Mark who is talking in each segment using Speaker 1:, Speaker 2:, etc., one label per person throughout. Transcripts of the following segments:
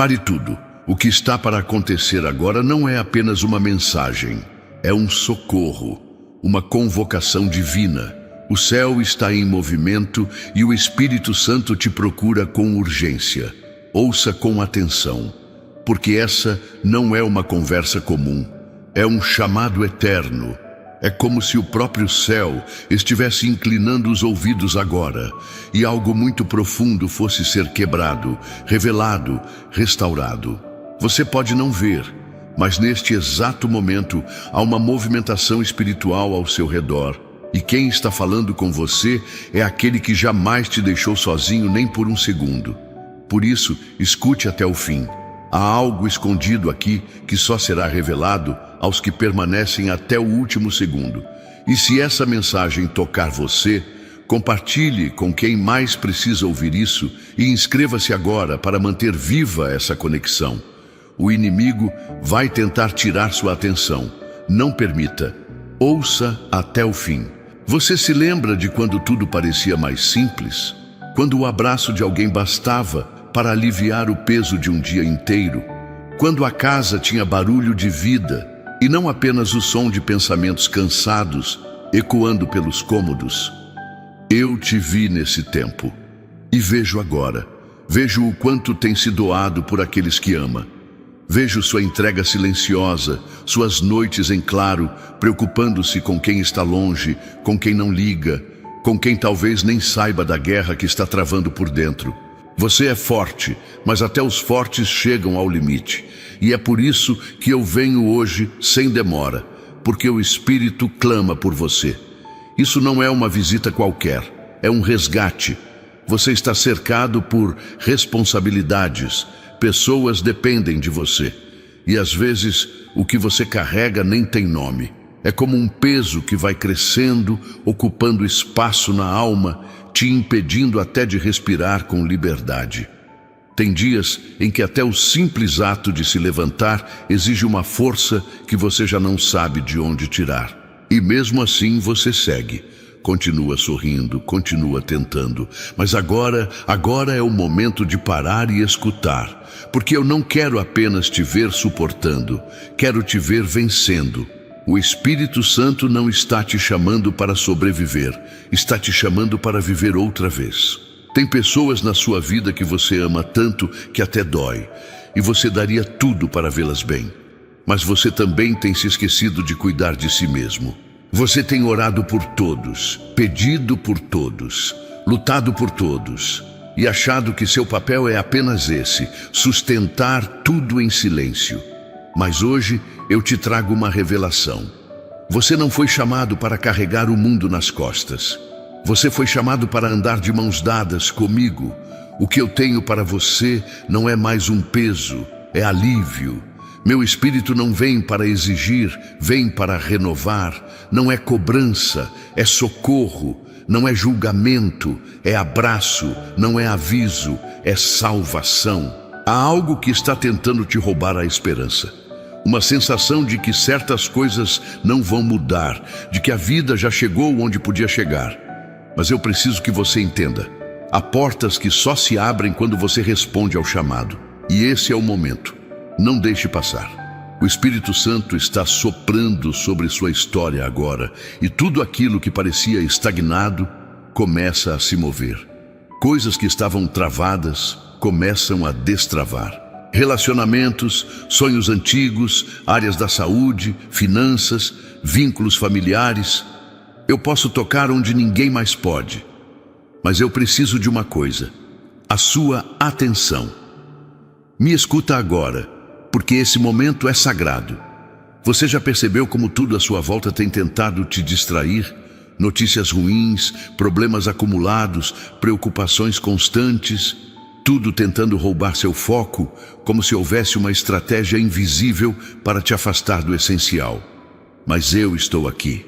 Speaker 1: Pare tudo. O que está para acontecer agora não é apenas uma mensagem. É um socorro, uma convocação divina. O céu está em movimento e o Espírito Santo te procura com urgência. Ouça com atenção, porque essa não é uma conversa comum. É um chamado eterno. É como se o próprio céu estivesse inclinando os ouvidos agora e algo muito profundo fosse ser quebrado, revelado, restaurado. Você pode não ver, mas neste exato momento há uma movimentação espiritual ao seu redor. E quem está falando com você é aquele que jamais te deixou sozinho nem por um segundo. Por isso, escute até o fim. Há algo escondido aqui que só será revelado aos que permanecem até o último segundo. E se essa mensagem tocar você, compartilhe com quem mais precisa ouvir isso e inscreva-se agora para manter viva essa conexão. O inimigo vai tentar tirar sua atenção. Não permita. Ouça até o fim. Você se lembra de quando tudo parecia mais simples? Quando o abraço de alguém bastava para aliviar o peso de um dia inteiro? Quando a casa tinha barulho de vida e não apenas o som de pensamentos cansados ecoando pelos cômodos? Eu te vi nesse tempo e vejo agora. Vejo o quanto tem se doado por aqueles que ama. Vejo sua entrega silenciosa, suas noites em claro, preocupando-se com quem está longe, com quem não liga, com quem talvez nem saiba da guerra que está travando por dentro. Você é forte, mas até os fortes chegam ao limite. E é por isso que eu venho hoje sem demora, porque o Espírito clama por você. Isso não é uma visita qualquer, é um resgate. Você está cercado por responsabilidades. Pessoas dependem de você. E às vezes o que você carrega nem tem nome. É como um peso que vai crescendo, ocupando espaço na alma, te impedindo até de respirar com liberdade. Tem dias em que até o simples ato de se levantar exige uma força que você já não sabe de onde tirar. E mesmo assim você segue. Continua sorrindo, continua tentando. Mas agora é o momento de parar e escutar. Porque eu não quero apenas te ver suportando. Quero te ver vencendo. O Espírito Santo não está te chamando para sobreviver. Está te chamando para viver outra vez. Tem pessoas na sua vida que você ama tanto que até dói. E você daria tudo para vê-las bem. Mas você também tem se esquecido de cuidar de si mesmo. Você tem orado por todos, pedido por todos, lutado por todos e achado que seu papel é apenas esse, sustentar tudo em silêncio. Mas hoje eu te trago uma revelação. Você não foi chamado para carregar o mundo nas costas. Você foi chamado para andar de mãos dadas comigo. O que eu tenho para você não é mais um peso, é alívio. Meu Espírito não vem para exigir, vem para renovar. Não é cobrança, é socorro. Não é julgamento, é abraço. Não é aviso, é salvação. Há algo que está tentando te roubar a esperança. Uma sensação de que certas coisas não vão mudar, de que a vida já chegou onde podia chegar. Mas eu preciso que você entenda. Há portas que só se abrem quando você responde ao chamado. E esse é o momento. Não deixe passar. O Espírito Santo está soprando sobre sua história agora, e tudo aquilo que parecia estagnado começa a se mover. Coisas que estavam travadas começam a destravar. Relacionamentos, sonhos antigos, áreas da saúde, finanças, vínculos familiares. Eu posso tocar onde ninguém mais pode. Mas eu preciso de uma coisa: a sua atenção. Me escuta agora, porque esse momento é sagrado. Você já percebeu como tudo à sua volta tem tentado te distrair? Notícias ruins, problemas acumulados, preocupações constantes, tudo tentando roubar seu foco, como se houvesse uma estratégia invisível para te afastar do essencial. Mas eu estou aqui,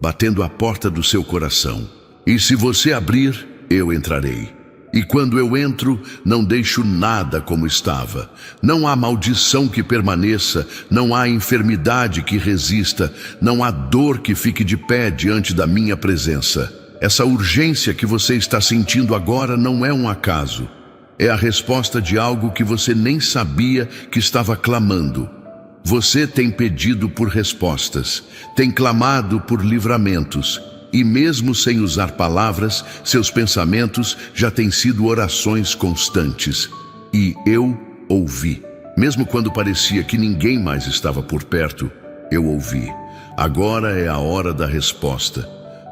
Speaker 1: batendo à porta do seu coração. E se você abrir, eu entrarei. E quando eu entro, não deixo nada como estava. Não há maldição que permaneça, não há enfermidade que resista, não há dor que fique de pé diante da minha presença. Essa urgência que você está sentindo agora não é um acaso. É a resposta de algo que você nem sabia que estava clamando. Você tem pedido por respostas, tem clamado por livramentos, e mesmo sem usar palavras, seus pensamentos já têm sido orações constantes. E eu ouvi. Mesmo quando parecia que ninguém mais estava por perto, eu ouvi. Agora é a hora da resposta.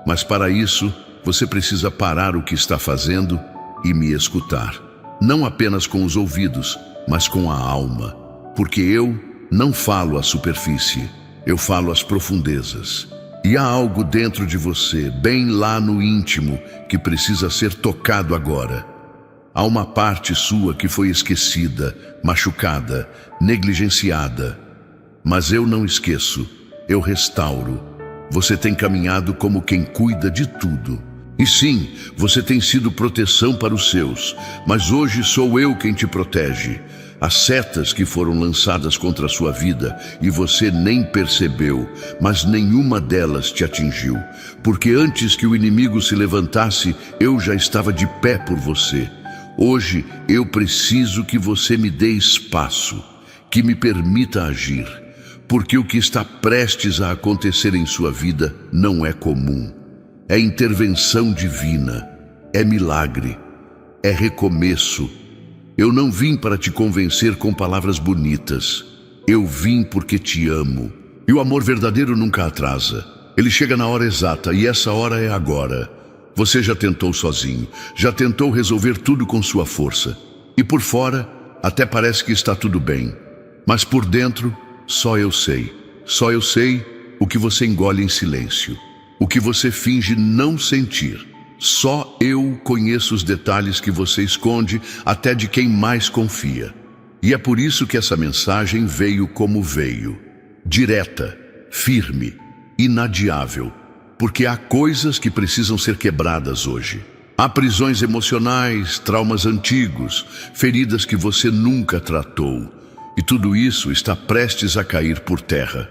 Speaker 1: Mas para isso, você precisa parar o que está fazendo e me escutar. Não apenas com os ouvidos, mas com a alma. Porque eu não falo à superfície, eu falo às profundezas. E há algo dentro de você, bem lá no íntimo, que precisa ser tocado agora. Há uma parte sua que foi esquecida, machucada, negligenciada. Mas eu não esqueço, eu restauro. Você tem caminhado como quem cuida de tudo. E sim, você tem sido proteção para os seus, mas hoje sou eu quem te protege. As setas que foram lançadas contra a sua vida e você nem percebeu, mas nenhuma delas te atingiu, porque antes que o inimigo se levantasse, eu já estava de pé por você. Hoje eu preciso que você me dê espaço, que me permita agir, porque o que está prestes a acontecer em sua vida não é comum. É intervenção divina, é milagre, é recomeço. Eu não vim para te convencer com palavras bonitas. Eu vim porque te amo. E o amor verdadeiro nunca atrasa. Ele chega na hora exata e essa hora é agora. Você já tentou sozinho, já tentou resolver tudo com sua força. E por fora, até parece que está tudo bem. Mas por dentro, só eu sei. Só eu sei o que você engole em silêncio. O que você finge não sentir. Só eu conheço os detalhes que você esconde até de quem mais confia. E é por isso que essa mensagem veio como veio. Direta, firme, inadiável. Porque há coisas que precisam ser quebradas hoje. Há prisões emocionais, traumas antigos, feridas que você nunca tratou. E tudo isso está prestes a cair por terra.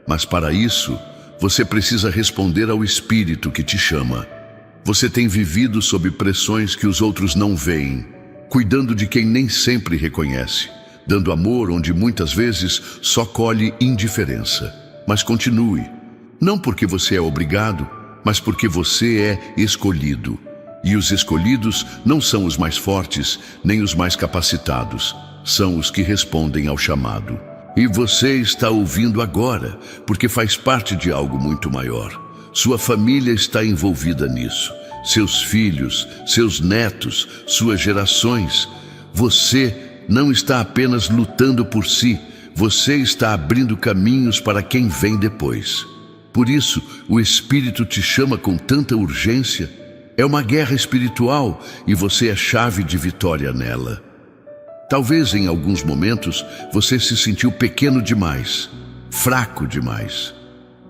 Speaker 1: Mas para isso, você precisa responder ao Espírito que te chama. Você tem vivido sob pressões que os outros não veem, cuidando de quem nem sempre reconhece, dando amor onde muitas vezes só colhe indiferença. Mas continue, não porque você é obrigado, mas porque você é escolhido. E os escolhidos não são os mais fortes, nem os mais capacitados, são os que respondem ao chamado. E você está ouvindo agora, porque faz parte de algo muito maior. Sua família está envolvida nisso. Seus filhos, seus netos, suas gerações. Você não está apenas lutando por si, você está abrindo caminhos para quem vem depois. Por isso, o Espírito te chama com tanta urgência. É uma guerra espiritual e você é chave de vitória nela. Talvez em alguns momentos você se sentiu pequeno demais, fraco demais,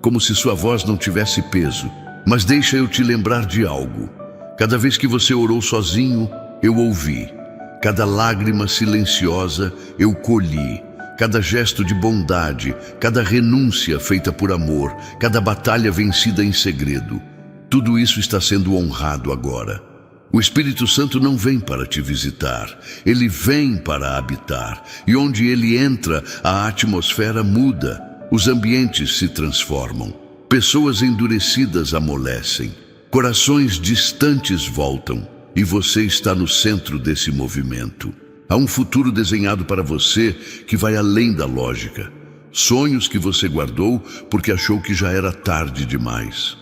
Speaker 1: como se sua voz não tivesse peso. Mas deixa eu te lembrar de algo. Cada vez que você orou sozinho, eu ouvi. Cada lágrima silenciosa, eu colhi. Cada gesto de bondade, cada renúncia feita por amor, cada batalha vencida em segredo. Tudo isso está sendo honrado agora. O Espírito Santo não vem para te visitar, ele vem para habitar. E onde ele entra, a atmosfera muda, os ambientes se transformam. Pessoas endurecidas amolecem, corações distantes voltam, e você está no centro desse movimento. Há um futuro desenhado para você que vai além da lógica. Sonhos que você guardou porque achou que já era tarde demais.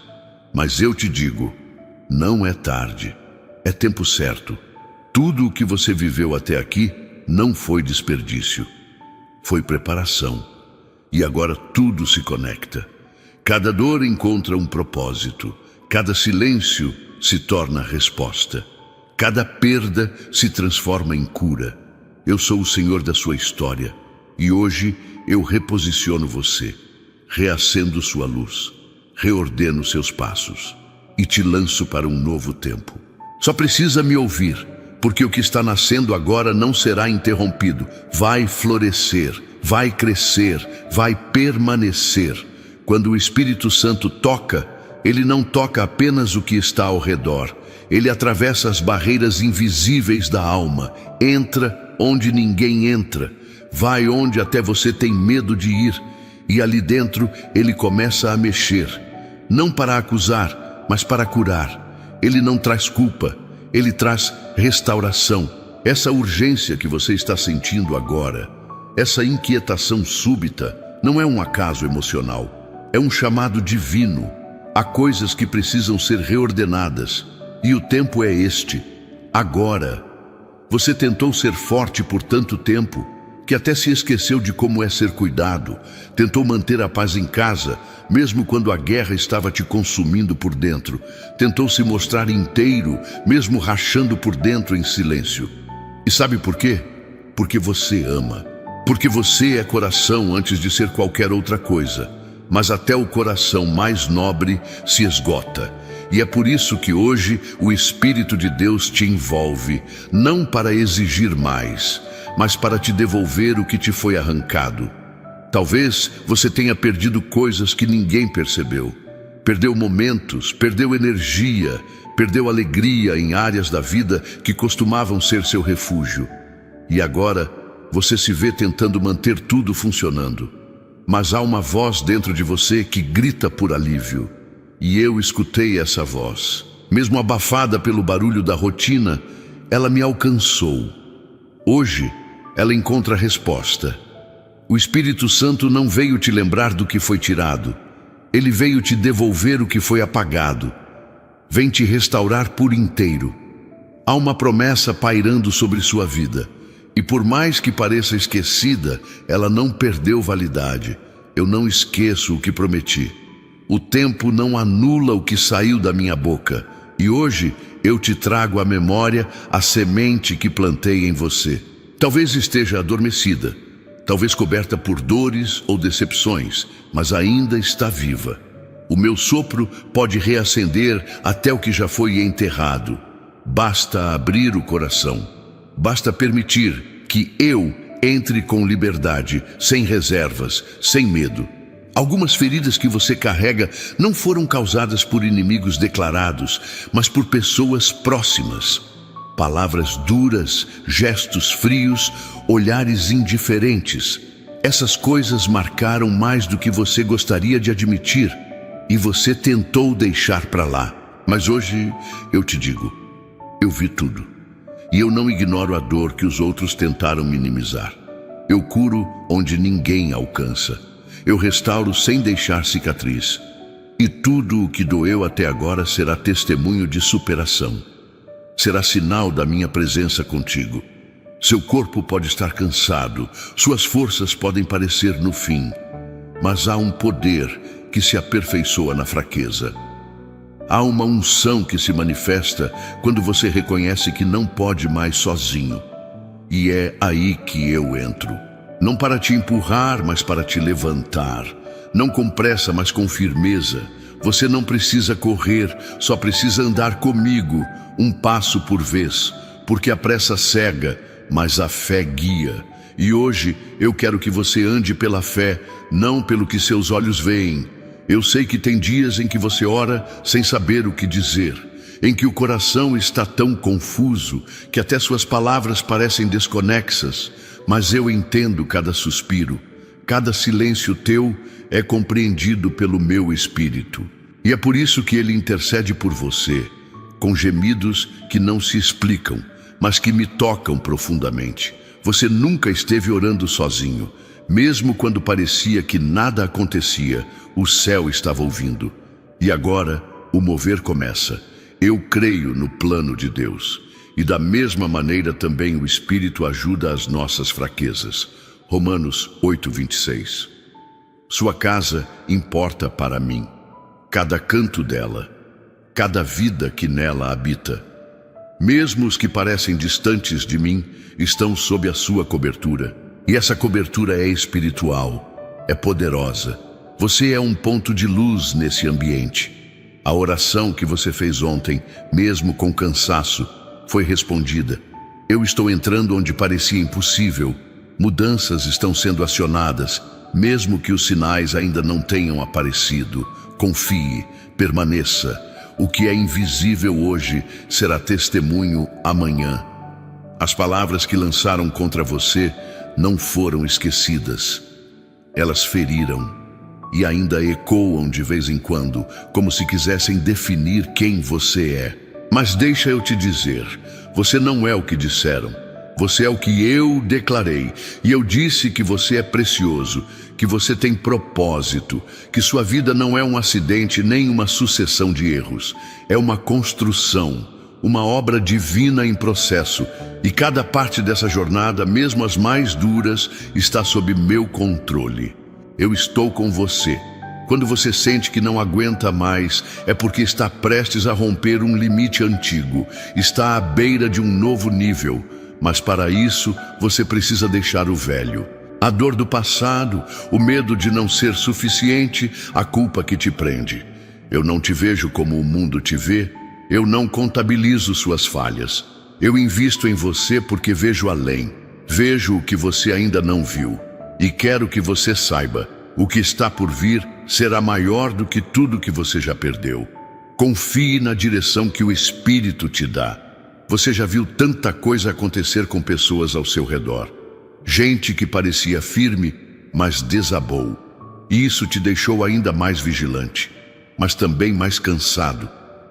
Speaker 1: Mas eu te digo, não é tarde. É tempo certo. Tudo o que você viveu até aqui não foi desperdício. Foi preparação. E agora tudo se conecta. Cada dor encontra um propósito. Cada silêncio se torna resposta. Cada perda se transforma em cura. Eu sou o Senhor da sua história. E hoje eu reposiciono você. Reacendo sua luz. Reordeno seus passos. E te lanço para um novo tempo. Só precisa me ouvir, porque o que está nascendo agora não será interrompido. Vai florescer, vai crescer, vai permanecer. Quando o Espírito Santo toca, Ele não toca apenas o que está ao redor. Ele atravessa as barreiras invisíveis da alma. Entra onde ninguém entra. Vai onde até você tem medo de ir. E ali dentro ele começa a mexer. Não para acusar, mas para curar. Ele não traz culpa. Ele traz restauração. Essa urgência que você está sentindo agora, essa inquietação súbita, não é um acaso emocional. É um chamado divino. Há coisas que precisam ser reordenadas. E o tempo é este. Agora. Você tentou ser forte por tanto tempo que até se esqueceu de como é ser cuidado. Tentou manter a paz em casa, mesmo quando a guerra estava te consumindo por dentro. Tentou se mostrar inteiro, mesmo rachando por dentro em silêncio. E sabe por quê? Porque você ama. Porque você é coração antes de ser qualquer outra coisa. Mas até o coração mais nobre se esgota. E é por isso que hoje o Espírito de Deus te envolve, não para exigir mais, mas para te devolver o que te foi arrancado. Talvez você tenha perdido coisas que ninguém percebeu. Perdeu momentos, perdeu energia, perdeu alegria em áreas da vida que costumavam ser seu refúgio. E agora você se vê tentando manter tudo funcionando. Mas há uma voz dentro de você que grita por alívio. E eu escutei essa voz. Mesmo abafada pelo barulho da rotina, ela me alcançou. Hoje, ela encontra a resposta. O Espírito Santo não veio te lembrar do que foi tirado. Ele veio te devolver o que foi apagado. Vem te restaurar por inteiro. Há uma promessa pairando sobre sua vida. E por mais que pareça esquecida, ela não perdeu validade. Eu não esqueço o que prometi. O tempo não anula o que saiu da minha boca. E hoje eu te trago à memória a semente que plantei em você. Talvez esteja adormecida, talvez coberta por dores ou decepções, mas ainda está viva. O meu sopro pode reacender até o que já foi enterrado. Basta abrir o coração. Basta permitir que eu entre com liberdade, sem reservas, sem medo. Algumas feridas que você carrega não foram causadas por inimigos declarados, mas por pessoas próximas. Palavras duras, gestos frios, olhares indiferentes. Essas coisas marcaram mais do que você gostaria de admitir, e você tentou deixar para lá. Mas hoje eu te digo, eu vi tudo. E eu não ignoro a dor que os outros tentaram minimizar. Eu curo onde ninguém alcança. Eu restauro sem deixar cicatriz. E tudo o que doeu até agora será testemunho de superação. Será sinal da minha presença contigo. Seu corpo pode estar cansado, suas forças podem parecer no fim, mas há um poder que se aperfeiçoa na fraqueza. Há uma unção que se manifesta quando você reconhece que não pode mais sozinho. E é aí que eu entro. Não para te empurrar, mas para te levantar. Não com pressa, mas com firmeza. Você não precisa correr, só precisa andar comigo, um passo por vez. Porque a pressa cega, mas a fé guia. E hoje eu quero que você ande pela fé, não pelo que seus olhos veem. Eu sei que tem dias em que você ora sem saber o que dizer, em que o coração está tão confuso que até suas palavras parecem desconexas, mas eu entendo cada suspiro, cada silêncio teu é compreendido pelo meu Espírito. E é por isso que ele intercede por você, com gemidos que não se explicam, mas que me tocam profundamente. Você nunca esteve orando sozinho. Mesmo quando parecia que nada acontecia, o céu estava ouvindo. E agora, o mover começa. Eu creio no plano de Deus. E da mesma maneira também o Espírito ajuda as nossas fraquezas. Romanos 8:26. Sua casa importa para mim. Cada canto dela, cada vida que nela habita. Mesmo os que parecem distantes de mim, estão sob a sua cobertura. E essa cobertura é espiritual, é poderosa. Você é um ponto de luz nesse ambiente. A oração que você fez ontem, mesmo com cansaço, foi respondida. Eu estou entrando onde parecia impossível. Mudanças estão sendo acionadas mesmo que os sinais ainda não tenham aparecido. Confie, permaneça. O que é invisível hoje será testemunho amanhã. As palavras que lançaram contra você não foram esquecidas. Elas feriram e ainda ecoam de vez em quando, como se quisessem definir quem você é. Mas deixa eu te dizer, você não é o que disseram. Você é o que eu declarei, e eu disse que você é precioso, que você tem propósito, que sua vida não é um acidente nem uma sucessão de erros. É uma construção, uma obra divina em processo, e cada parte dessa jornada, mesmo as mais duras, está sob meu controle. Eu estou com você. Quando você sente que não aguenta mais, é porque está prestes a romper um limite antigo, está à beira de um novo nível. Mas para isso, você precisa deixar o velho. A dor do passado, o medo de não ser suficiente, a culpa que te prende. Eu não te vejo como o mundo te vê, eu não contabilizo suas falhas. Eu invisto em você porque vejo além. Vejo o que você ainda não viu. E quero que você saiba, o que está por vir será maior do que tudo que você já perdeu. Confie na direção que o Espírito te dá. Você já viu tanta coisa acontecer com pessoas ao seu redor. Gente que parecia firme, mas desabou. E isso te deixou ainda mais vigilante, mas também mais cansado.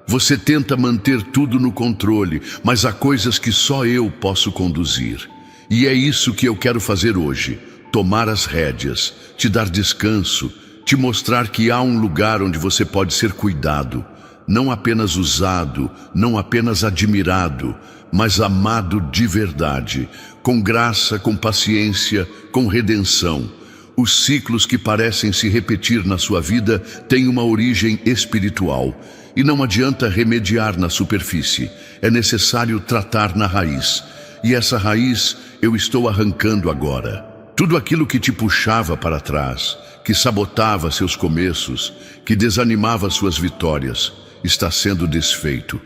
Speaker 1: Você tenta manter tudo no controle, mas há coisas que só eu posso conduzir. E é isso que eu quero fazer hoje. Tomar as rédeas, te dar descanso, te mostrar que há um lugar onde você pode ser cuidado. Não apenas usado, não apenas admirado, mas amado de verdade, com graça, com paciência, com redenção. Os ciclos que parecem se repetir na sua vida têm uma origem espiritual, e não adianta remediar na superfície, é necessário tratar na raiz. E essa raiz eu estou arrancando agora. Tudo aquilo que te puxava para trás, que sabotava seus começos, que desanimava suas vitórias, está sendo desfeito.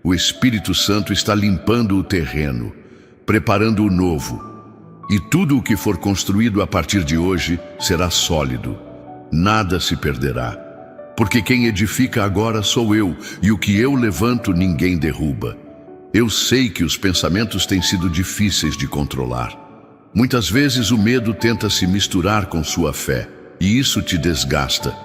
Speaker 1: O Espírito Santo está limpando o terreno, preparando o novo. E tudo o que for construído a partir de hoje será sólido. Nada se perderá. Porque quem edifica agora sou eu, e o que eu levanto ninguém derruba. Eu sei que os pensamentos têm sido difíceis de controlar. Muitas vezes o medo tenta se misturar com sua fé, e isso te desgasta.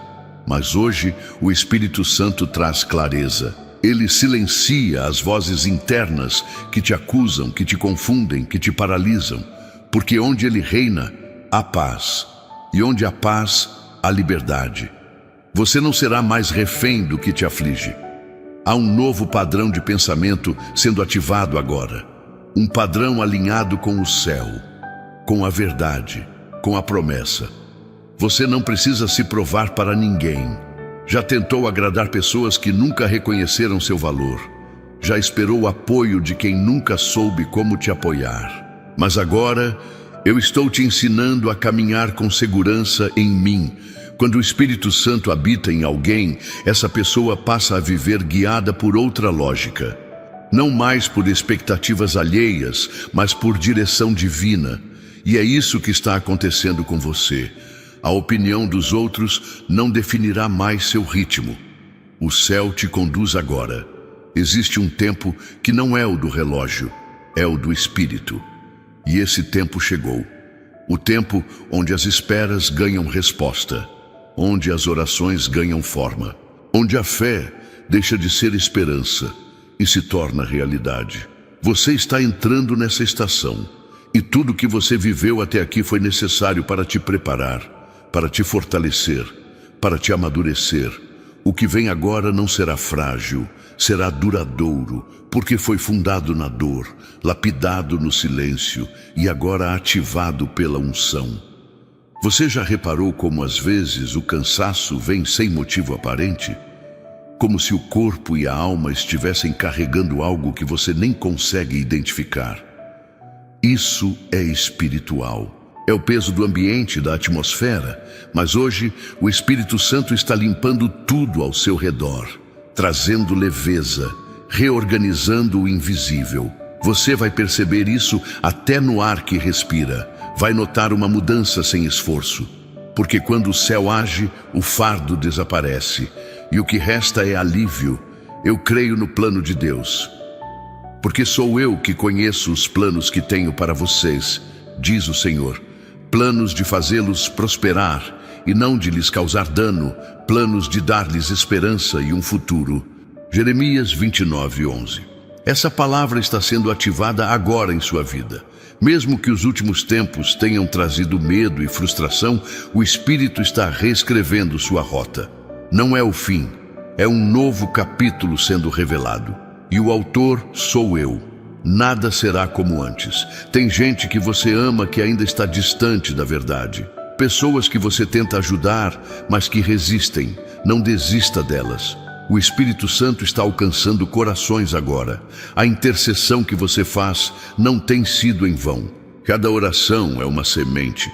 Speaker 1: Mas hoje o Espírito Santo traz clareza. Ele silencia as vozes internas que te acusam, que te confundem, que te paralisam. Porque onde ele reina, há paz. E onde há paz, há liberdade. Você não será mais refém do que te aflige. Há um novo padrão de pensamento sendo ativado agora. Um padrão alinhado com o céu, com a verdade, com a promessa. Você não precisa se provar para ninguém. Já tentou agradar pessoas que nunca reconheceram seu valor. Já esperou o apoio de quem nunca soube como te apoiar. Mas agora, eu estou te ensinando a caminhar com segurança em mim. Quando o Espírito Santo habita em alguém, essa pessoa passa a viver guiada por outra lógica. Não mais por expectativas alheias, mas por direção divina. E é isso que está acontecendo com você. A opinião dos outros não definirá mais seu ritmo. O céu te conduz agora. Existe um tempo que não é o do relógio, é o do Espírito. E esse tempo chegou. O tempo onde as esperas ganham resposta, onde as orações ganham forma, onde a fé deixa de ser esperança e se torna realidade. Você está entrando nessa estação, e tudo que você viveu até aqui foi necessário para te preparar, para te fortalecer, para te amadurecer. O que vem agora não será frágil, será duradouro, porque foi fundado na dor, lapidado no silêncio e agora ativado pela unção. Você já reparou como às vezes o cansaço vem sem motivo aparente? Como se o corpo e a alma estivessem carregando algo que você nem consegue identificar. Isso é espiritual. É o peso do ambiente, da atmosfera, mas hoje o Espírito Santo está limpando tudo ao seu redor, trazendo leveza, reorganizando o invisível. Você vai perceber isso até no ar que respira. Vai notar uma mudança sem esforço. Porque quando o céu age, o fardo desaparece, e o que resta é alívio. Eu creio no plano de Deus. Porque sou eu que conheço os planos que tenho para vocês, diz o Senhor. Planos de fazê-los prosperar e não de lhes causar dano, planos de dar-lhes esperança e um futuro. Jeremias 29:11. Essa palavra está sendo ativada agora em sua vida. Mesmo que os últimos tempos tenham trazido medo e frustração, o Espírito está reescrevendo sua rota. Não é o fim, é um novo capítulo sendo revelado. E o autor sou eu. Nada será como antes. Tem gente que você ama que ainda está distante da verdade. Pessoas que você tenta ajudar, mas que resistem. Não desista delas. O Espírito Santo está alcançando corações agora. A intercessão que você faz não tem sido em vão. Cada oração é uma semente.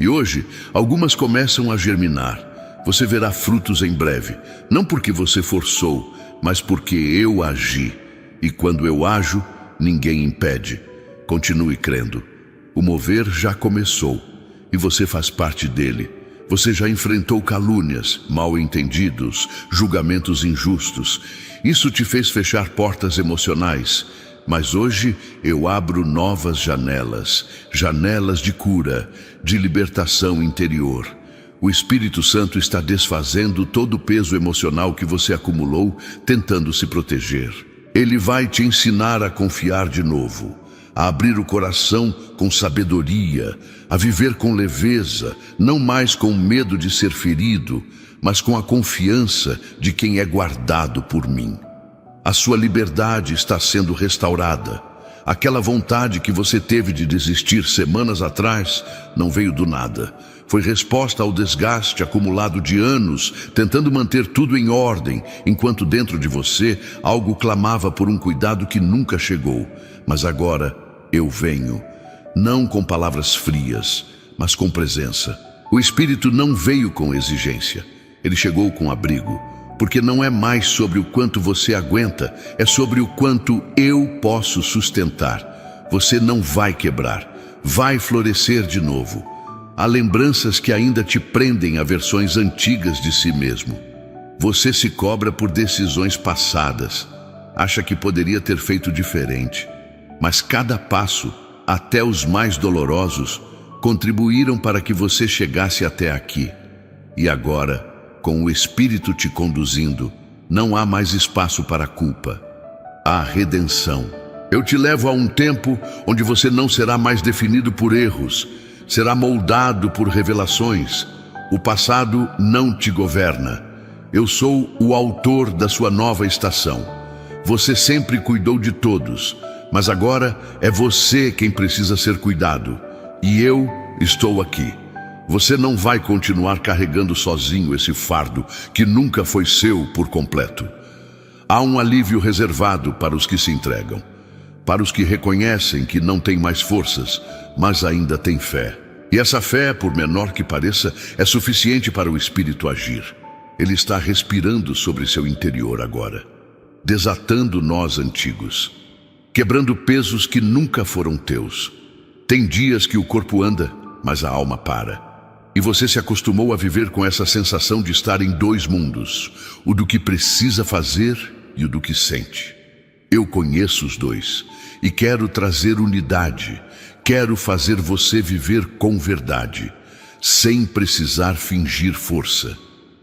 Speaker 1: E hoje, algumas começam a germinar. Você verá frutos em breve. Não porque você forçou, mas porque eu agi. E quando eu ajo, ninguém impede. Continue crendo. O mover já começou e você faz parte dele. Você já enfrentou calúnias, mal-entendidos, julgamentos injustos. Isso te fez fechar portas emocionais. Mas hoje eu abro novas janelas, janelas de cura, de libertação interior. O Espírito Santo está desfazendo todo o peso emocional que você acumulou, tentando se proteger. Ele vai te ensinar a confiar de novo, a abrir o coração com sabedoria, a viver com leveza, não mais com medo de ser ferido, mas com a confiança de quem é guardado por mim. A sua liberdade está sendo restaurada. Aquela vontade que você teve de desistir semanas atrás não veio do nada. Foi resposta ao desgaste acumulado de anos, tentando manter tudo em ordem, enquanto dentro de você algo clamava por um cuidado que nunca chegou. Mas agora eu venho, não com palavras frias, mas com presença. O Espírito não veio com exigência, ele chegou com abrigo, porque não é mais sobre o quanto você aguenta, é sobre o quanto eu posso sustentar. Você não vai quebrar, vai florescer de novo. Há lembranças que ainda te prendem a versões antigas de si mesmo. Você se cobra por decisões passadas, acha que poderia ter feito diferente. Mas cada passo, até os mais dolorosos, contribuíram para que você chegasse até aqui. E agora, com o Espírito te conduzindo, não há mais espaço para culpa. Há redenção. Eu te levo a um tempo onde você não será mais definido por erros, será moldado por revelações. O passado não te governa. Eu sou o autor da sua nova estação. Você sempre cuidou de todos, mas agora é você quem precisa ser cuidado. E eu estou aqui. Você não vai continuar carregando sozinho esse fardo que nunca foi seu por completo. Há um alívio reservado para os que se entregam, para os que reconhecem que não têm mais forças, mas ainda têm fé. E essa fé, por menor que pareça, é suficiente para o Espírito agir. Ele está respirando sobre seu interior agora, desatando nós antigos, quebrando pesos que nunca foram teus. Tem dias que o corpo anda, mas a alma para. E você se acostumou a viver com essa sensação de estar em dois mundos, o do que precisa fazer e o do que sente. Eu conheço os dois e quero trazer unidade. Quero fazer você viver com verdade, sem precisar fingir força,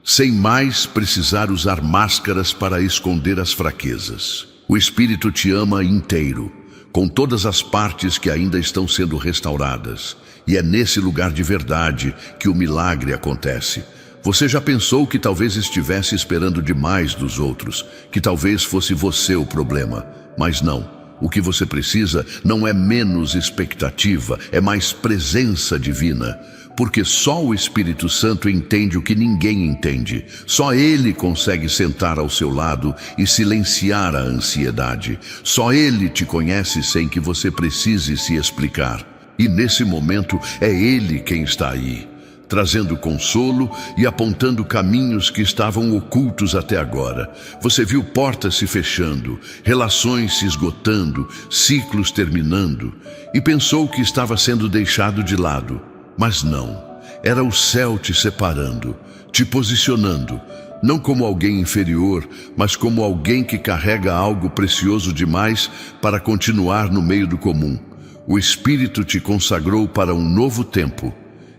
Speaker 1: sem mais precisar usar máscaras para esconder as fraquezas. O Espírito te ama inteiro, com todas as partes que ainda estão sendo restauradas. E é nesse lugar de verdade que o milagre acontece. Você já pensou que talvez estivesse esperando demais dos outros, que talvez fosse você o problema, mas não. O que você precisa não é menos expectativa, é mais presença divina. Porque só o Espírito Santo entende o que ninguém entende. Só Ele consegue sentar ao seu lado e silenciar a ansiedade. Só Ele te conhece sem que você precise se explicar. E nesse momento é Ele quem está aí, trazendo consolo e apontando caminhos que estavam ocultos até agora. Você viu portas se fechando, relações se esgotando, ciclos terminando, e pensou que estava sendo deixado de lado. Mas não, era o céu te separando, te posicionando, não como alguém inferior, mas como alguém que carrega algo precioso demais para continuar no meio do comum. O Espírito te consagrou para um novo tempo,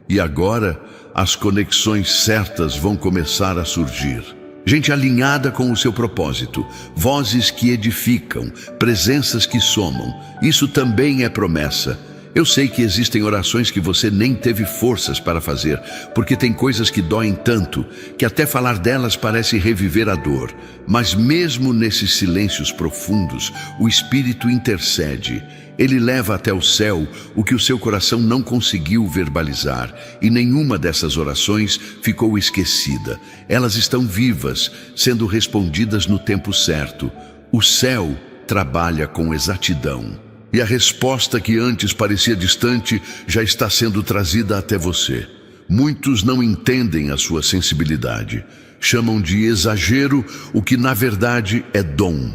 Speaker 1: e agora as conexões certas vão começar a surgir. Gente alinhada com o seu propósito, vozes que edificam, presenças que somam. Isso também é promessa. Eu sei que existem orações que você nem teve forças para fazer, porque tem coisas que doem tanto, que até falar delas parece reviver a dor. Mas mesmo nesses silêncios profundos, o Espírito intercede. Ele leva até o céu o que o seu coração não conseguiu verbalizar, e nenhuma dessas orações ficou esquecida. Elas estão vivas, sendo respondidas no tempo certo. O céu trabalha com exatidão. E a resposta que antes parecia distante já está sendo trazida até você. Muitos não entendem a sua sensibilidade. Chamam de exagero o que na verdade é dom.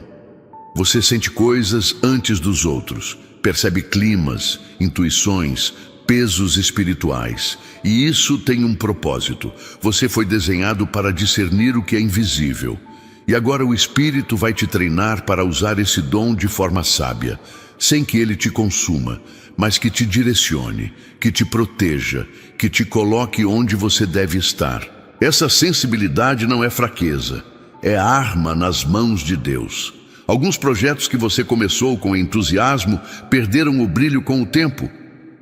Speaker 1: Você sente coisas antes dos outros. Percebe climas, intuições, pesos espirituais. E isso tem um propósito. Você foi desenhado para discernir o que é invisível. E agora o Espírito vai te treinar para usar esse dom de forma sábia, sem que ele te consuma, mas que te direcione, que te proteja, que te coloque onde você deve estar. Essa sensibilidade não é fraqueza, é arma nas mãos de Deus. Alguns projetos que você começou com entusiasmo perderam o brilho com o tempo,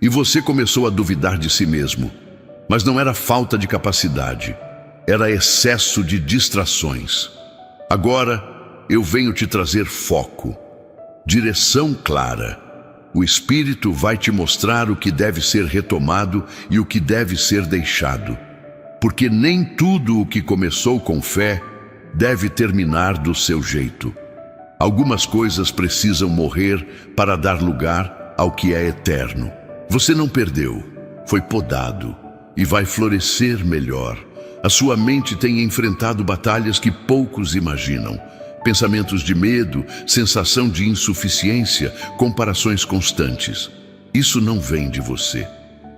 Speaker 1: e você começou a duvidar de si mesmo. Mas não era falta de capacidade, era excesso de distrações. Agora eu venho te trazer foco, direção clara. O Espírito vai te mostrar o que deve ser retomado e o que deve ser deixado. Porque nem tudo o que começou com fé deve terminar do seu jeito. Algumas coisas precisam morrer para dar lugar ao que é eterno. Você não perdeu, foi podado e vai florescer melhor. A sua mente tem enfrentado batalhas que poucos imaginam. Pensamentos de medo, sensação de insuficiência, comparações constantes. Isso não vem de você.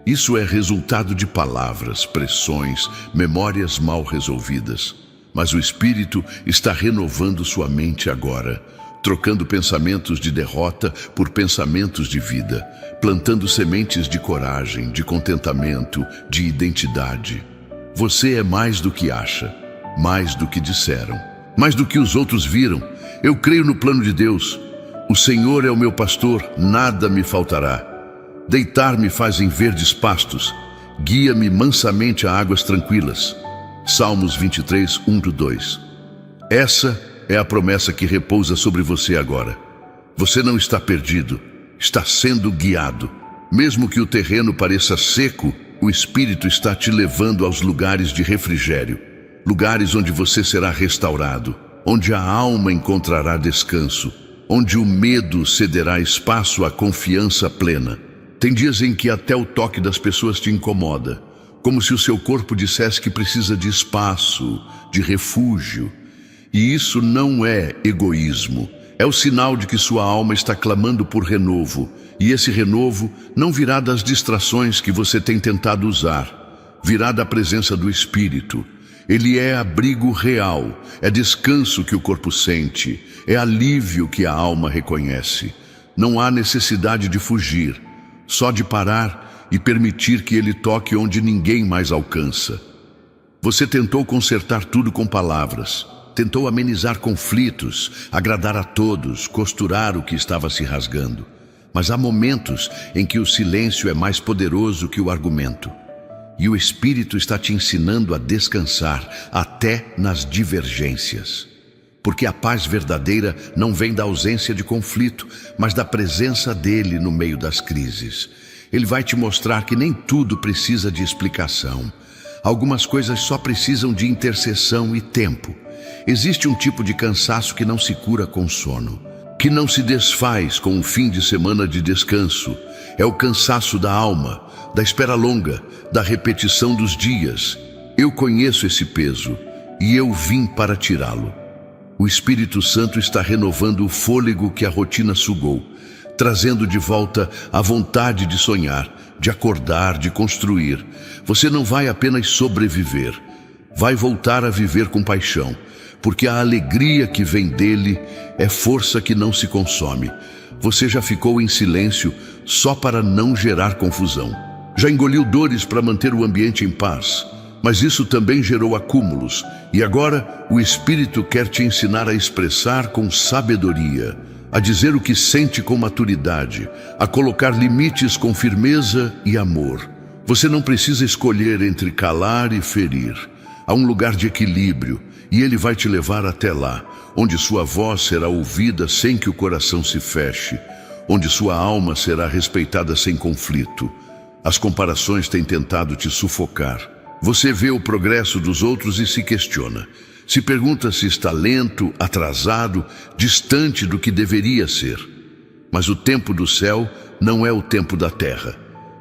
Speaker 1: Isso é resultado de palavras, pressões, memórias mal resolvidas. Mas o Espírito está renovando sua mente agora, trocando pensamentos de derrota por pensamentos de vida, plantando sementes de coragem, de contentamento, de identidade. Você é mais do que acha, mais do que disseram, mais do que os outros viram. Eu creio no plano de Deus. O Senhor é o meu pastor, nada me faltará. Deitar-me faz em verdes pastos, guia-me mansamente a águas tranquilas. Salmos 23, 1-2. Essa é a promessa que repousa sobre você agora. Você não está perdido, está sendo guiado. Mesmo que o terreno pareça seco, o Espírito está te levando aos lugares de refrigério, lugares onde você será restaurado, onde a alma encontrará descanso, onde o medo cederá espaço à confiança plena. Tem dias em que até o toque das pessoas te incomoda, como se o seu corpo dissesse que precisa de espaço, de refúgio. E isso não é egoísmo, é o sinal de que sua alma está clamando por renovo, e esse renovo não virá das distrações que você tem tentado usar, virá da presença do Espírito. Ele é abrigo real, é descanso que o corpo sente, é alívio que a alma reconhece. Não há necessidade de fugir, só de parar e permitir que ele toque onde ninguém mais alcança. Você tentou consertar tudo com palavras, tentou amenizar conflitos, agradar a todos, costurar o que estava se rasgando. Mas há momentos em que o silêncio é mais poderoso que o argumento. E o Espírito está te ensinando a descansar até nas divergências. Porque a paz verdadeira não vem da ausência de conflito, mas da presença dele no meio das crises. Ele vai te mostrar que nem tudo precisa de explicação. Algumas coisas só precisam de intercessão e tempo. Existe um tipo de cansaço que não se cura com sono, que não se desfaz com um fim de semana de descanso. É o cansaço da alma, da espera longa, da repetição dos dias. Eu conheço esse peso e eu vim para tirá-lo. O Espírito Santo está renovando o fôlego que a rotina sugou, trazendo de volta a vontade de sonhar, de acordar, de construir. Você não vai apenas sobreviver, vai voltar a viver com paixão, porque a alegria que vem dele é força que não se consome. Você já ficou em silêncio só para não gerar confusão. Já engoliu dores para manter o ambiente em paz, mas isso também gerou acúmulos. E agora o Espírito quer te ensinar a expressar com sabedoria, a dizer o que sente com maturidade, a colocar limites com firmeza e amor. Você não precisa escolher entre calar e ferir. Há um lugar de equilíbrio, e ele vai te levar até lá, onde sua voz será ouvida sem que o coração se feche, onde sua alma será respeitada sem conflito. As comparações têm tentado te sufocar. Você vê o progresso dos outros e se questiona. Se pergunta se está lento, atrasado, distante do que deveria ser. Mas o tempo do céu não é o tempo da terra,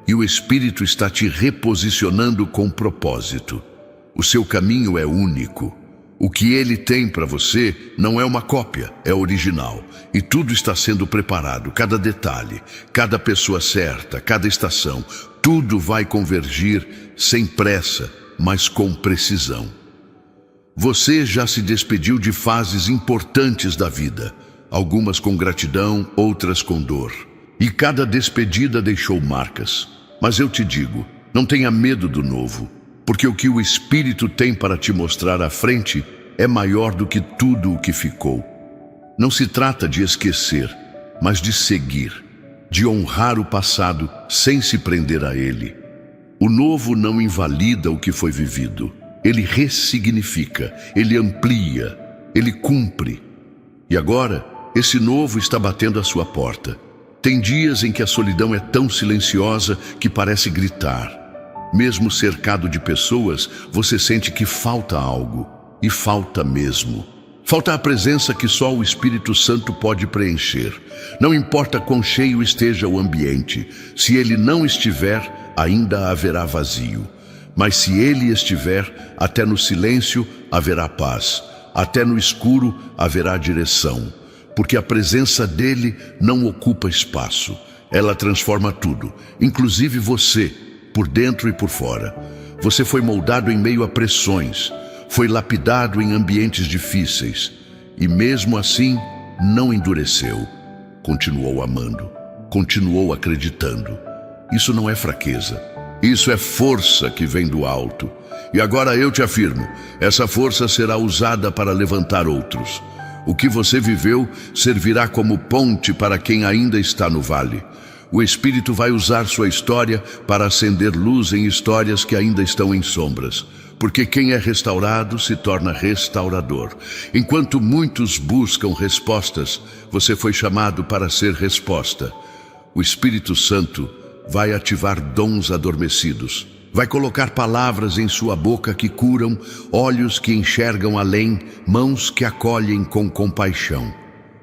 Speaker 1: e o Espírito está te reposicionando com propósito. O seu caminho é único. O que ele tem para você não é uma cópia, é original. E tudo está sendo preparado, cada detalhe, cada pessoa certa, cada estação. Tudo vai convergir sem pressa, mas com precisão. Você já se despediu de fases importantes da vida, algumas com gratidão, outras com dor. E cada despedida deixou marcas. Mas eu te digo, não tenha medo do novo, porque o que o Espírito tem para te mostrar à frente é maior do que tudo o que ficou. Não se trata de esquecer, mas de seguir, de honrar o passado sem se prender a ele. O novo não invalida o que foi vivido. Ele ressignifica, ele amplia, ele cumpre. E agora, esse novo está batendo à sua porta. Tem dias em que a solidão é tão silenciosa que parece gritar. Mesmo cercado de pessoas, você sente que falta algo, e falta mesmo. Falta a presença que só o Espírito Santo pode preencher. Não importa quão cheio esteja o ambiente, se ele não estiver, ainda haverá vazio. Mas se ele estiver, até no silêncio haverá paz, até no escuro haverá direção, porque a presença dele não ocupa espaço. Ela transforma tudo, inclusive você, por dentro e por fora. Você foi moldado em meio a pressões, foi lapidado em ambientes difíceis, e mesmo assim não endureceu. Continuou amando, continuou acreditando. Isso não é fraqueza, isso é força que vem do alto. E agora eu te afirmo, essa força será usada para levantar outros. O que você viveu servirá como ponte para quem ainda está no vale. O Espírito vai usar sua história para acender luz em histórias que ainda estão em sombras. Porque quem é restaurado se torna restaurador. Enquanto muitos buscam respostas, você foi chamado para ser resposta. O Espírito Santo vai ativar dons adormecidos. Vai colocar palavras em sua boca que curam, olhos que enxergam além, mãos que acolhem com compaixão.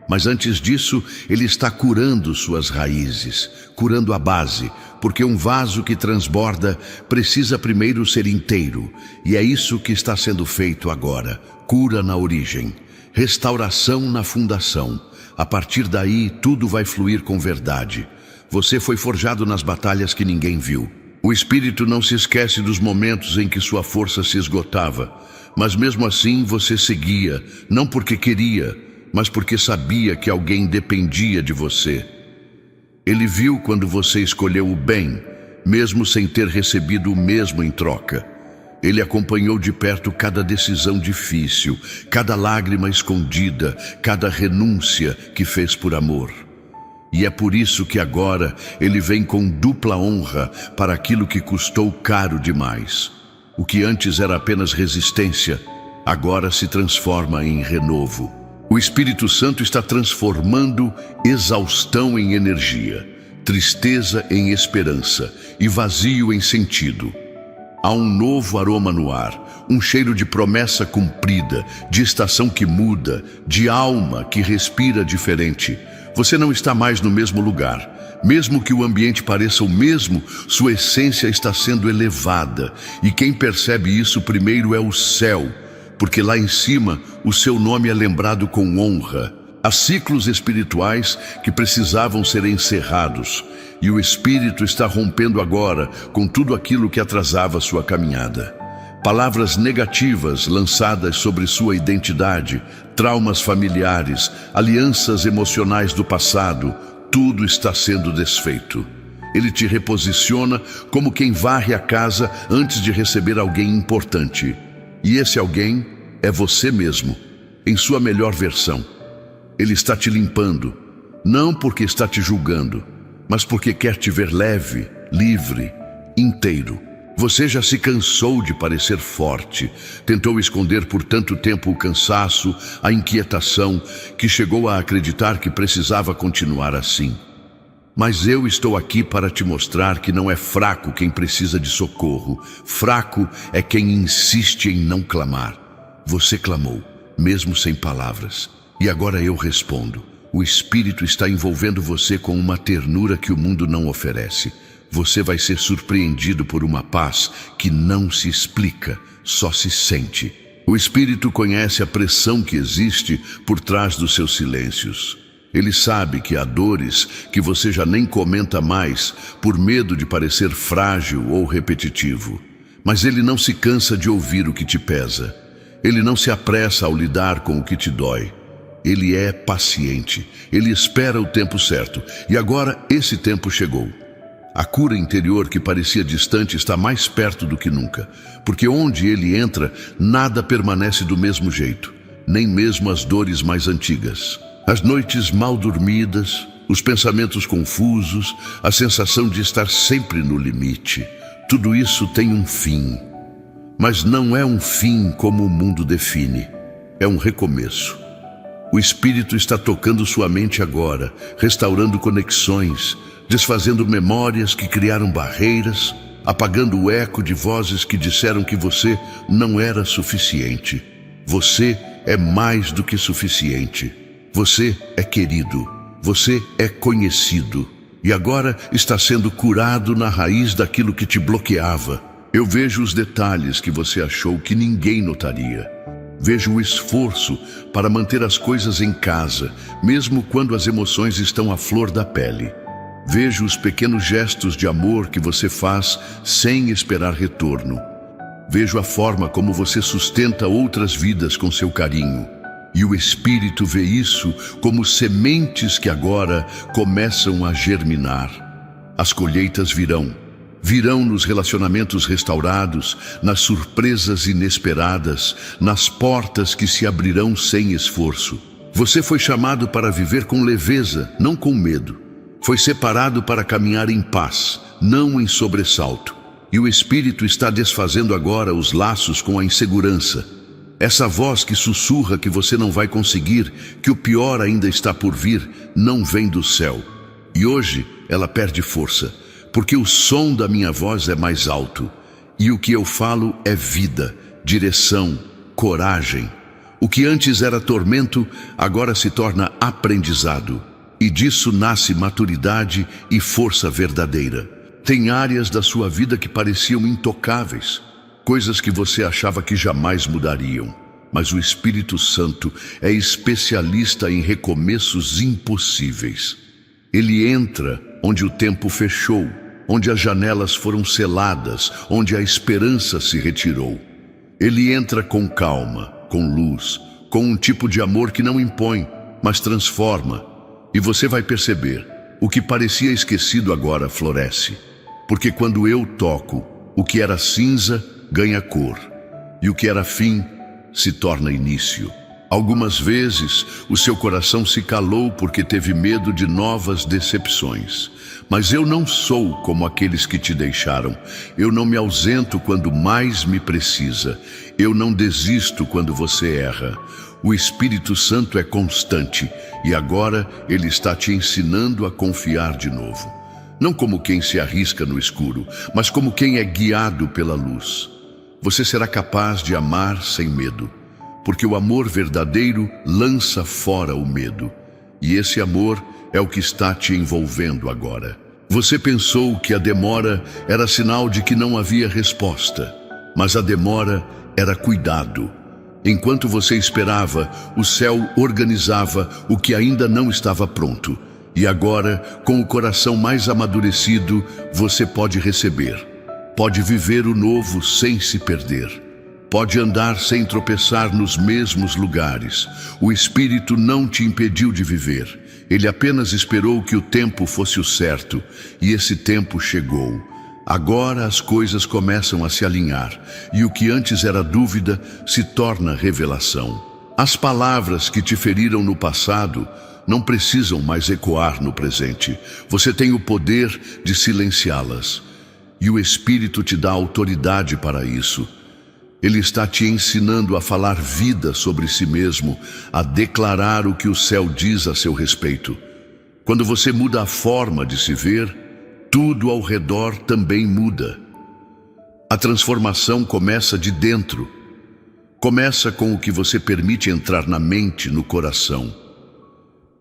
Speaker 1: Mas antes disso, ele está curando suas raízes, curando a base, porque um vaso que transborda precisa primeiro ser inteiro. E é isso que está sendo feito agora. Cura na origem, restauração na fundação. A partir daí, tudo vai fluir com verdade. Você foi forjado nas batalhas que ninguém viu. O Espírito não se esquece dos momentos em que sua força se esgotava, mas mesmo assim você seguia, não porque queria, mas porque sabia que alguém dependia de você. Ele viu quando você escolheu o bem, mesmo sem ter recebido o mesmo em troca. Ele acompanhou de perto cada decisão difícil, cada lágrima escondida, cada renúncia que fez por amor. E é por isso que agora ele vem com dupla honra para aquilo que custou caro demais. O que antes era apenas resistência, agora se transforma em renovo. O Espírito Santo está transformando exaustão em energia, tristeza em esperança e vazio em sentido. Há um novo aroma no ar, um cheiro de promessa cumprida, de estação que muda, de alma que respira diferente. Você não está mais no mesmo lugar. Mesmo que o ambiente pareça o mesmo, sua essência está sendo elevada. E quem percebe isso primeiro é o céu, porque lá em cima o seu nome é lembrado com honra. Há ciclos espirituais que precisavam ser encerrados, e o Espírito está rompendo agora com tudo aquilo que atrasava sua caminhada. Palavras negativas lançadas sobre sua identidade, traumas familiares, alianças emocionais do passado, tudo está sendo desfeito. Ele te reposiciona como quem varre a casa antes de receber alguém importante. E esse alguém é você mesmo, em sua melhor versão. Ele está te limpando, não porque está te julgando, mas porque quer te ver leve, livre, inteiro. Você já se cansou de parecer forte, tentou esconder por tanto tempo o cansaço, a inquietação, que chegou a acreditar que precisava continuar assim. Mas eu estou aqui para te mostrar que não é fraco quem precisa de socorro. Fraco é quem insiste em não clamar. Você clamou, mesmo sem palavras. E agora eu respondo. O Espírito está envolvendo você com uma ternura que o mundo não oferece. Você vai ser surpreendido por uma paz que não se explica, só se sente. O Espírito conhece a pressão que existe por trás dos seus silêncios. Ele sabe que há dores que você já nem comenta mais por medo de parecer frágil ou repetitivo. Mas ele não se cansa de ouvir o que te pesa. Ele não se apressa ao lidar com o que te dói. Ele é paciente. Ele espera o tempo certo. E agora esse tempo chegou. A cura interior que parecia distante está mais perto do que nunca. Porque onde ele entra, nada permanece do mesmo jeito. Nem mesmo as dores mais antigas. As noites mal dormidas, os pensamentos confusos, a sensação de estar sempre no limite. Tudo isso tem um fim. Mas não é um fim como o mundo define. É um recomeço. O Espírito está tocando sua mente agora, restaurando conexões, desfazendo memórias que criaram barreiras, apagando o eco de vozes que disseram que você não era suficiente. Você é mais do que suficiente. Você é querido. Você é conhecido. E agora está sendo curado na raiz daquilo que te bloqueava. Eu vejo os detalhes que você achou que ninguém notaria. Vejo o esforço para manter as coisas em casa, mesmo quando as emoções estão à flor da pele. Vejo os pequenos gestos de amor que você faz sem esperar retorno. Vejo a forma como você sustenta outras vidas com seu carinho. E o Espírito vê isso como sementes que agora começam a germinar. As colheitas virão. Virão nos relacionamentos restaurados, nas surpresas inesperadas, nas portas que se abrirão sem esforço. Você foi chamado para viver com leveza, não com medo. Foi separado para caminhar em paz, não em sobressalto. E o Espírito está desfazendo agora os laços com a insegurança. Essa voz que sussurra que você não vai conseguir, que o pior ainda está por vir, não vem do céu. E hoje ela perde força, porque o som da minha voz é mais alto. E o que eu falo é vida, direção, coragem. O que antes era tormento, agora se torna aprendizado. E disso nasce maturidade e força verdadeira. Tem áreas da sua vida que pareciam intocáveis. Coisas que você achava que jamais mudariam. Mas o Espírito Santo é especialista em recomeços impossíveis. Ele entra onde o tempo fechou, onde as janelas foram seladas, onde a esperança se retirou. Ele entra com calma, com luz, com um tipo de amor que não impõe, mas transforma. E você vai perceber, o que parecia esquecido agora floresce. Porque quando eu toco, o que era cinza ganha cor, e o que era fim se torna início. Algumas vezes o seu coração se calou porque teve medo de novas decepções. Mas eu não sou como aqueles que te deixaram. Eu não me ausento quando mais me precisa. Eu não desisto quando você erra. O Espírito Santo é constante e agora ele está te ensinando a confiar de novo. Não como quem se arrisca no escuro, mas como quem é guiado pela luz. Você será capaz de amar sem medo, porque o amor verdadeiro lança fora o medo. E esse amor é o que está te envolvendo agora. Você pensou que a demora era sinal de que não havia resposta, mas a demora era cuidado. Enquanto você esperava, o céu organizava o que ainda não estava pronto. E agora, com o coração mais amadurecido, você pode receber. Pode viver o novo sem se perder. Pode andar sem tropeçar nos mesmos lugares. O Espírito não te impediu de viver. Ele apenas esperou que o tempo fosse o certo. E esse tempo chegou. Agora as coisas começam a se alinhar. E o que antes era dúvida se torna revelação. As palavras que te feriram no passado não precisam mais ecoar no presente. Você tem o poder de silenciá-las. E o Espírito te dá autoridade para isso. Ele está te ensinando a falar vida sobre si mesmo, a declarar o que o céu diz a seu respeito. Quando você muda a forma de se ver, tudo ao redor também muda. A transformação começa de dentro. Começa com o que você permite entrar na mente, no coração.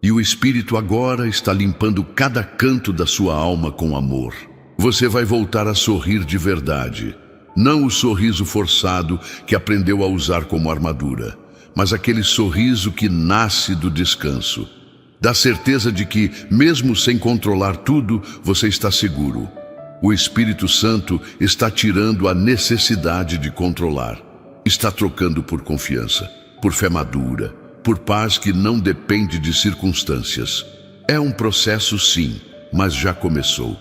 Speaker 1: E o Espírito agora está limpando cada canto da sua alma com amor. Você vai voltar a sorrir de verdade. Não o sorriso forçado que aprendeu a usar como armadura, mas aquele sorriso que nasce do descanso. Da certeza de que, mesmo sem controlar tudo, você está seguro. O Espírito Santo está tirando a necessidade de controlar. Está trocando por confiança, por fé madura, por paz que não depende de circunstâncias. É um processo, sim, mas já começou.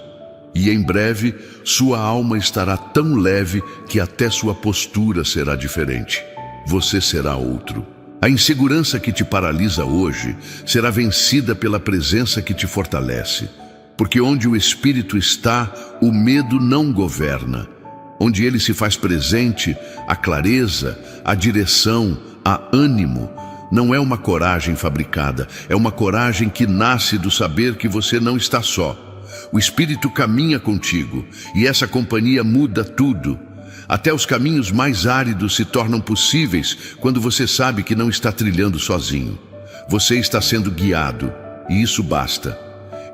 Speaker 1: E em breve, sua alma estará tão leve que até sua postura será diferente. Você será outro. A insegurança que te paralisa hoje será vencida pela presença que te fortalece. Porque onde o Espírito está, o medo não governa. Onde ele se faz presente, a clareza, a direção, a ânimo. Não é uma coragem fabricada, é uma coragem que nasce do saber que você não está só. O Espírito caminha contigo, e essa companhia muda tudo. Até os caminhos mais áridos se tornam possíveis quando você sabe que não está trilhando sozinho. Você está sendo guiado, e isso basta.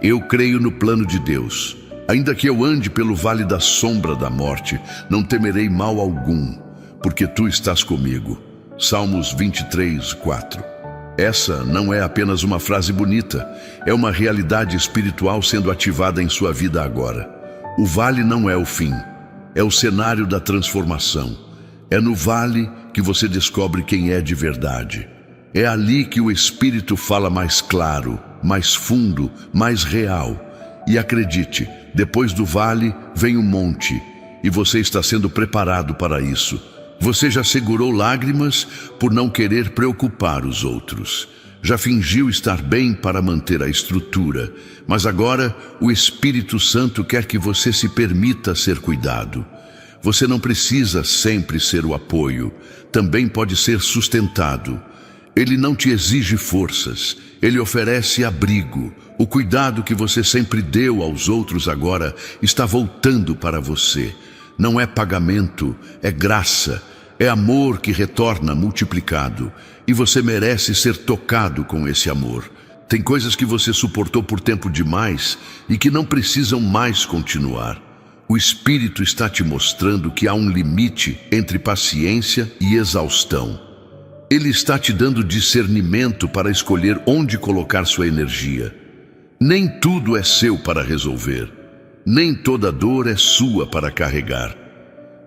Speaker 1: Eu creio no plano de Deus. Ainda que eu ande pelo vale da sombra da morte, não temerei mal algum, porque tu estás comigo. Salmos 23, 4. Essa não é apenas uma frase bonita, é uma realidade espiritual sendo ativada em sua vida agora. O vale não é o fim, é o cenário da transformação. É no vale que você descobre quem é de verdade. É ali que o Espírito fala mais claro, mais fundo, mais real. E acredite, depois do vale vem o monte, e você está sendo preparado para isso. Você já segurou lágrimas por não querer preocupar os outros. Já fingiu estar bem para manter a estrutura, mas agora o Espírito Santo quer que você se permita ser cuidado. Você não precisa sempre ser o apoio, também pode ser sustentado. Ele não te exige forças, ele oferece abrigo. O cuidado que você sempre deu aos outros agora está voltando para você. Não é pagamento, é graça. É amor que retorna multiplicado, e você merece ser tocado com esse amor. Tem coisas que você suportou por tempo demais e que não precisam mais continuar. O Espírito está te mostrando que há um limite entre paciência e exaustão. Ele está te dando discernimento para escolher onde colocar sua energia. Nem tudo é seu para resolver. Nem toda dor é sua para carregar.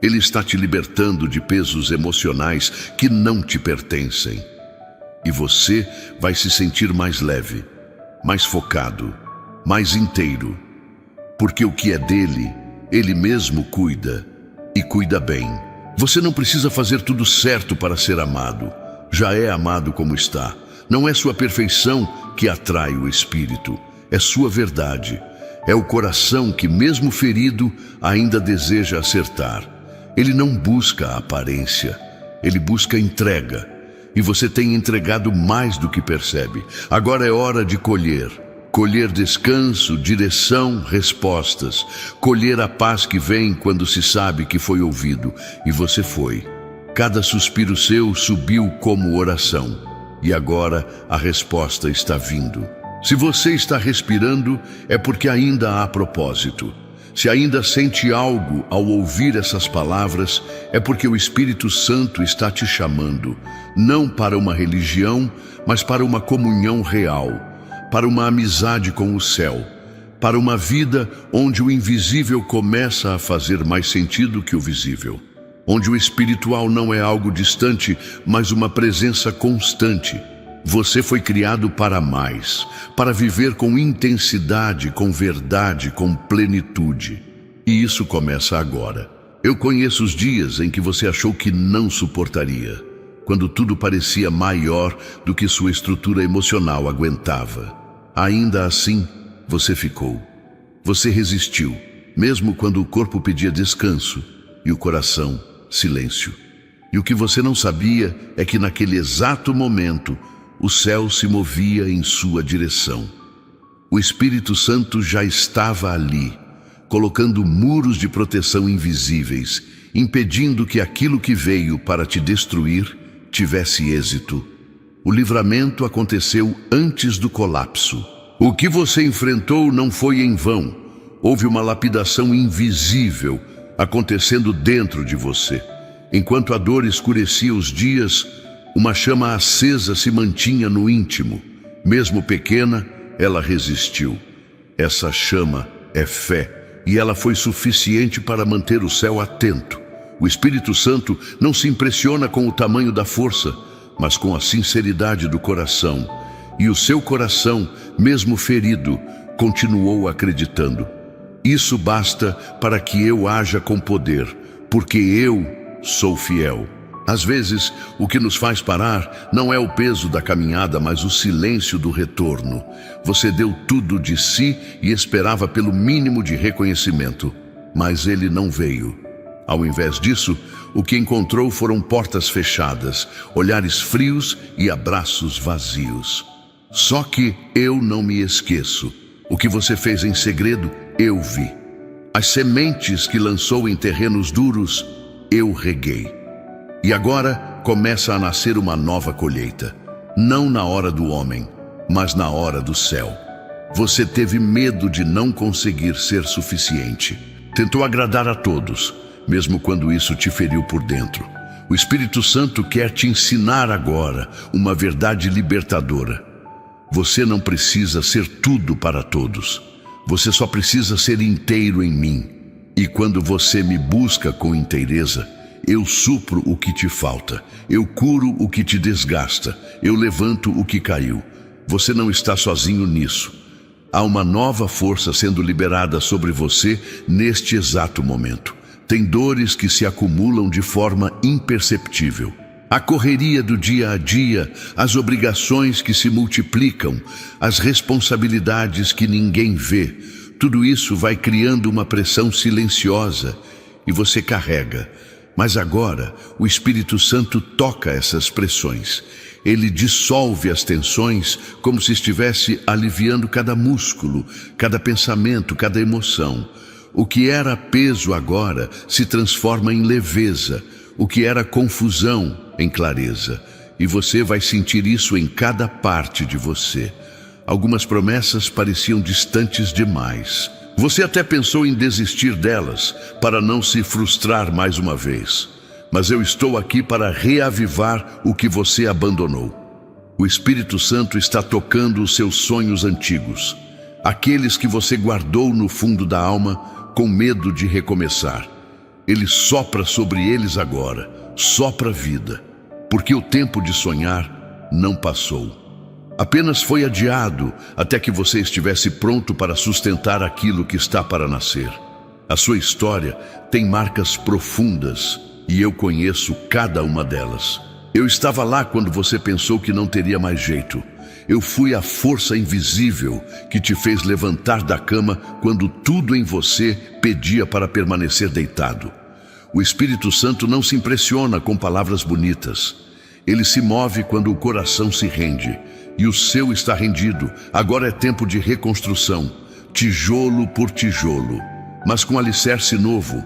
Speaker 1: Ele está te libertando de pesos emocionais que não te pertencem. E você vai se sentir mais leve, mais focado, mais inteiro. Porque o que é dele, ele mesmo cuida, e cuida bem. Você não precisa fazer tudo certo para ser amado. Já é amado como está. Não é sua perfeição que atrai o Espírito, é sua verdade. É o coração que, mesmo ferido, ainda deseja acertar. Ele não busca a aparência, ele busca entrega. E você tem entregado mais do que percebe. Agora é hora de colher. Colher descanso, direção, respostas. Colher a paz que vem quando se sabe que foi ouvido. E você foi. Cada suspiro seu subiu como oração. E agora a resposta está vindo. Se você está respirando, é porque ainda há propósito. Se ainda sente algo ao ouvir essas palavras, é porque o Espírito Santo está te chamando, não para uma religião, mas para uma comunhão real, para uma amizade com o céu, para uma vida onde o invisível começa a fazer mais sentido que o visível, onde o espiritual não é algo distante, mas uma presença constante. Você foi criado para mais, para viver com intensidade, com verdade, com plenitude. E isso começa agora. Eu conheço os dias em que você achou que não suportaria, quando tudo parecia maior do que sua estrutura emocional aguentava. Ainda assim, você ficou. Você resistiu, mesmo quando o corpo pedia descanso e o coração silêncio. E o que você não sabia é que naquele exato momento, o céu se movia em sua direção. O Espírito Santo já estava ali, colocando muros de proteção invisíveis, impedindo que aquilo que veio para te destruir tivesse êxito. O livramento aconteceu antes do colapso. O que você enfrentou não foi em vão. Houve uma lapidação invisível acontecendo dentro de você. Enquanto a dor escurecia os dias, uma chama acesa se mantinha no íntimo. Mesmo pequena, ela resistiu. Essa chama é fé, e ela foi suficiente para manter o céu atento. O Espírito Santo não se impressiona com o tamanho da força, mas com a sinceridade do coração. E o seu coração, mesmo ferido, continuou acreditando. Isso basta para que eu haja com poder, porque eu sou fiel. Às vezes, o que nos faz parar não é o peso da caminhada, mas o silêncio do retorno. Você deu tudo de si e esperava pelo mínimo de reconhecimento, mas ele não veio. Ao invés disso, o que encontrou foram portas fechadas, olhares frios e abraços vazios. Só que eu não me esqueço. O que você fez em segredo, eu vi. As sementes que lançou em terrenos duros, eu reguei. E agora começa a nascer uma nova colheita, não na hora do homem, mas na hora do céu. Você teve medo de não conseguir ser suficiente. Tentou agradar a todos, mesmo quando isso te feriu por dentro. O Espírito Santo quer te ensinar agora uma verdade libertadora. Você não precisa ser tudo para todos. Você só precisa ser inteiro em mim. E quando você me busca com inteireza, eu supro o que te falta, eu curo o que te desgasta, eu levanto o que caiu. Você não está sozinho nisso. Há uma nova força sendo liberada sobre você neste exato momento. Tem dores que se acumulam de forma imperceptível. A correria do dia a dia, as obrigações que se multiplicam, as responsabilidades que ninguém vê, tudo isso vai criando uma pressão silenciosa e você carrega. Mas agora, o Espírito Santo toca essas pressões. Ele dissolve as tensões como se estivesse aliviando cada músculo, cada pensamento, cada emoção. O que era peso agora se transforma em leveza. O que era confusão em clareza. E você vai sentir isso em cada parte de você. Algumas promessas pareciam distantes demais. Você até pensou em desistir delas, para não se frustrar mais uma vez. Mas eu estou aqui para reavivar o que você abandonou. O Espírito Santo está tocando os seus sonhos antigos, aqueles que você guardou no fundo da alma com medo de recomeçar. Ele sopra sobre eles agora, sopra vida, porque o tempo de sonhar não passou. Apenas foi adiado até que você estivesse pronto para sustentar aquilo que está para nascer. A sua história tem marcas profundas e eu conheço cada uma delas. Eu estava lá quando você pensou que não teria mais jeito. Eu fui a força invisível que te fez levantar da cama quando tudo em você pedia para permanecer deitado. O Espírito Santo não se impressiona com palavras bonitas. Ele se move quando o coração se rende. E o seu está rendido. Agora é tempo de reconstrução, tijolo por tijolo, mas com alicerce novo.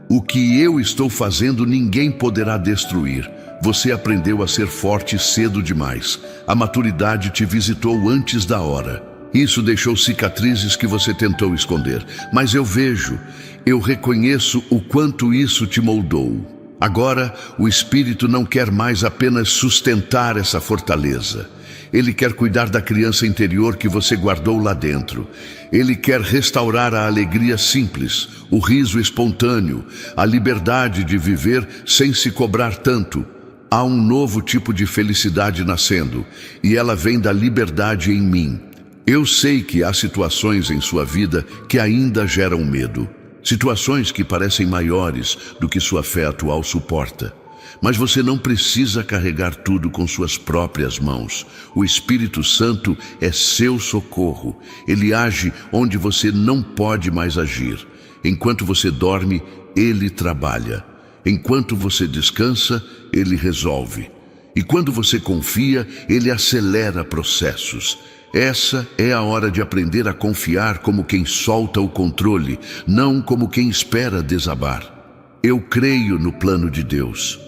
Speaker 1: O que eu estou fazendo ninguém poderá destruir. Você aprendeu a ser forte cedo demais. A maturidade te visitou antes da hora. Isso deixou cicatrizes que você tentou esconder. Mas eu vejo, eu reconheço o quanto isso te moldou. Agora, o Espírito não quer mais apenas sustentar essa fortaleza. Ele quer cuidar da criança interior que você guardou lá dentro. Ele quer restaurar a alegria simples, o riso espontâneo, a liberdade de viver sem se cobrar tanto. Há um novo tipo de felicidade nascendo, e ela vem da liberdade em mim. Eu sei que há situações em sua vida que ainda geram medo. Situações que parecem maiores do que sua fé atual suporta. Mas você não precisa carregar tudo com suas próprias mãos. O Espírito Santo é seu socorro. Ele age onde você não pode mais agir. Enquanto você dorme, ele trabalha. Enquanto você descansa, ele resolve. E quando você confia, ele acelera processos. Essa é a hora de aprender a confiar como quem solta o controle, não como quem espera desabar. Eu creio no plano de Deus.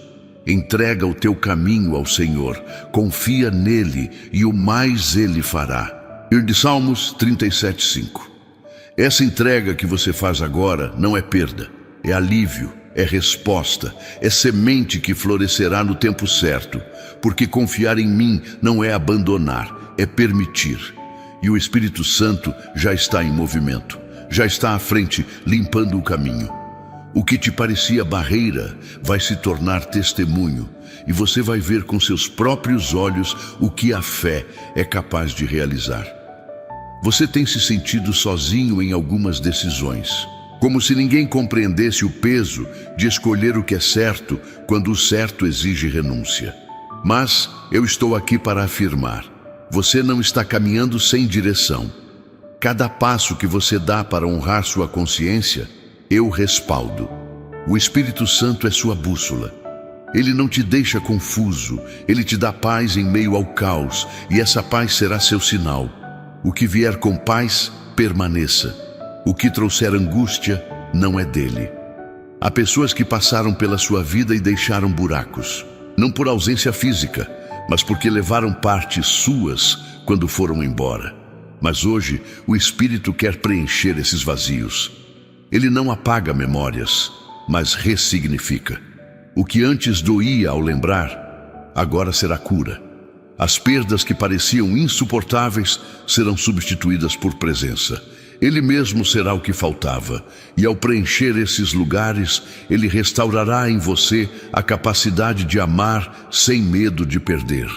Speaker 1: Entrega o teu caminho ao Senhor, confia nele e o mais ele fará. E de Salmos 37:5. Essa entrega que você faz agora não é perda, é alívio, é resposta, é semente que florescerá no tempo certo, porque confiar em mim não é abandonar, é permitir. E o Espírito Santo já está em movimento, já está à frente, limpando o caminho. O que te parecia barreira vai se tornar testemunho, e você vai ver com seus próprios olhos o que a fé é capaz de realizar. Você tem se sentido sozinho em algumas decisões, como se ninguém compreendesse o peso de escolher o que é certo quando o certo exige renúncia. Mas eu estou aqui para afirmar: você não está caminhando sem direção. Cada passo que você dá para honrar sua consciência, eu respaldo. O Espírito Santo é sua bússola. Ele não te deixa confuso, ele te dá paz em meio ao caos, e essa paz será seu sinal. O que vier com paz, permaneça. O que trouxer angústia, não é dele. Há pessoas que passaram pela sua vida e deixaram buracos, não por ausência física, mas porque levaram partes suas quando foram embora. Mas hoje, o Espírito quer preencher esses vazios. Ele não apaga memórias, mas ressignifica. O que antes doía ao lembrar, agora será cura. As perdas que pareciam insuportáveis serão substituídas por presença. Ele mesmo será o que faltava, e ao preencher esses lugares, ele restaurará em você a capacidade de amar sem medo de perder.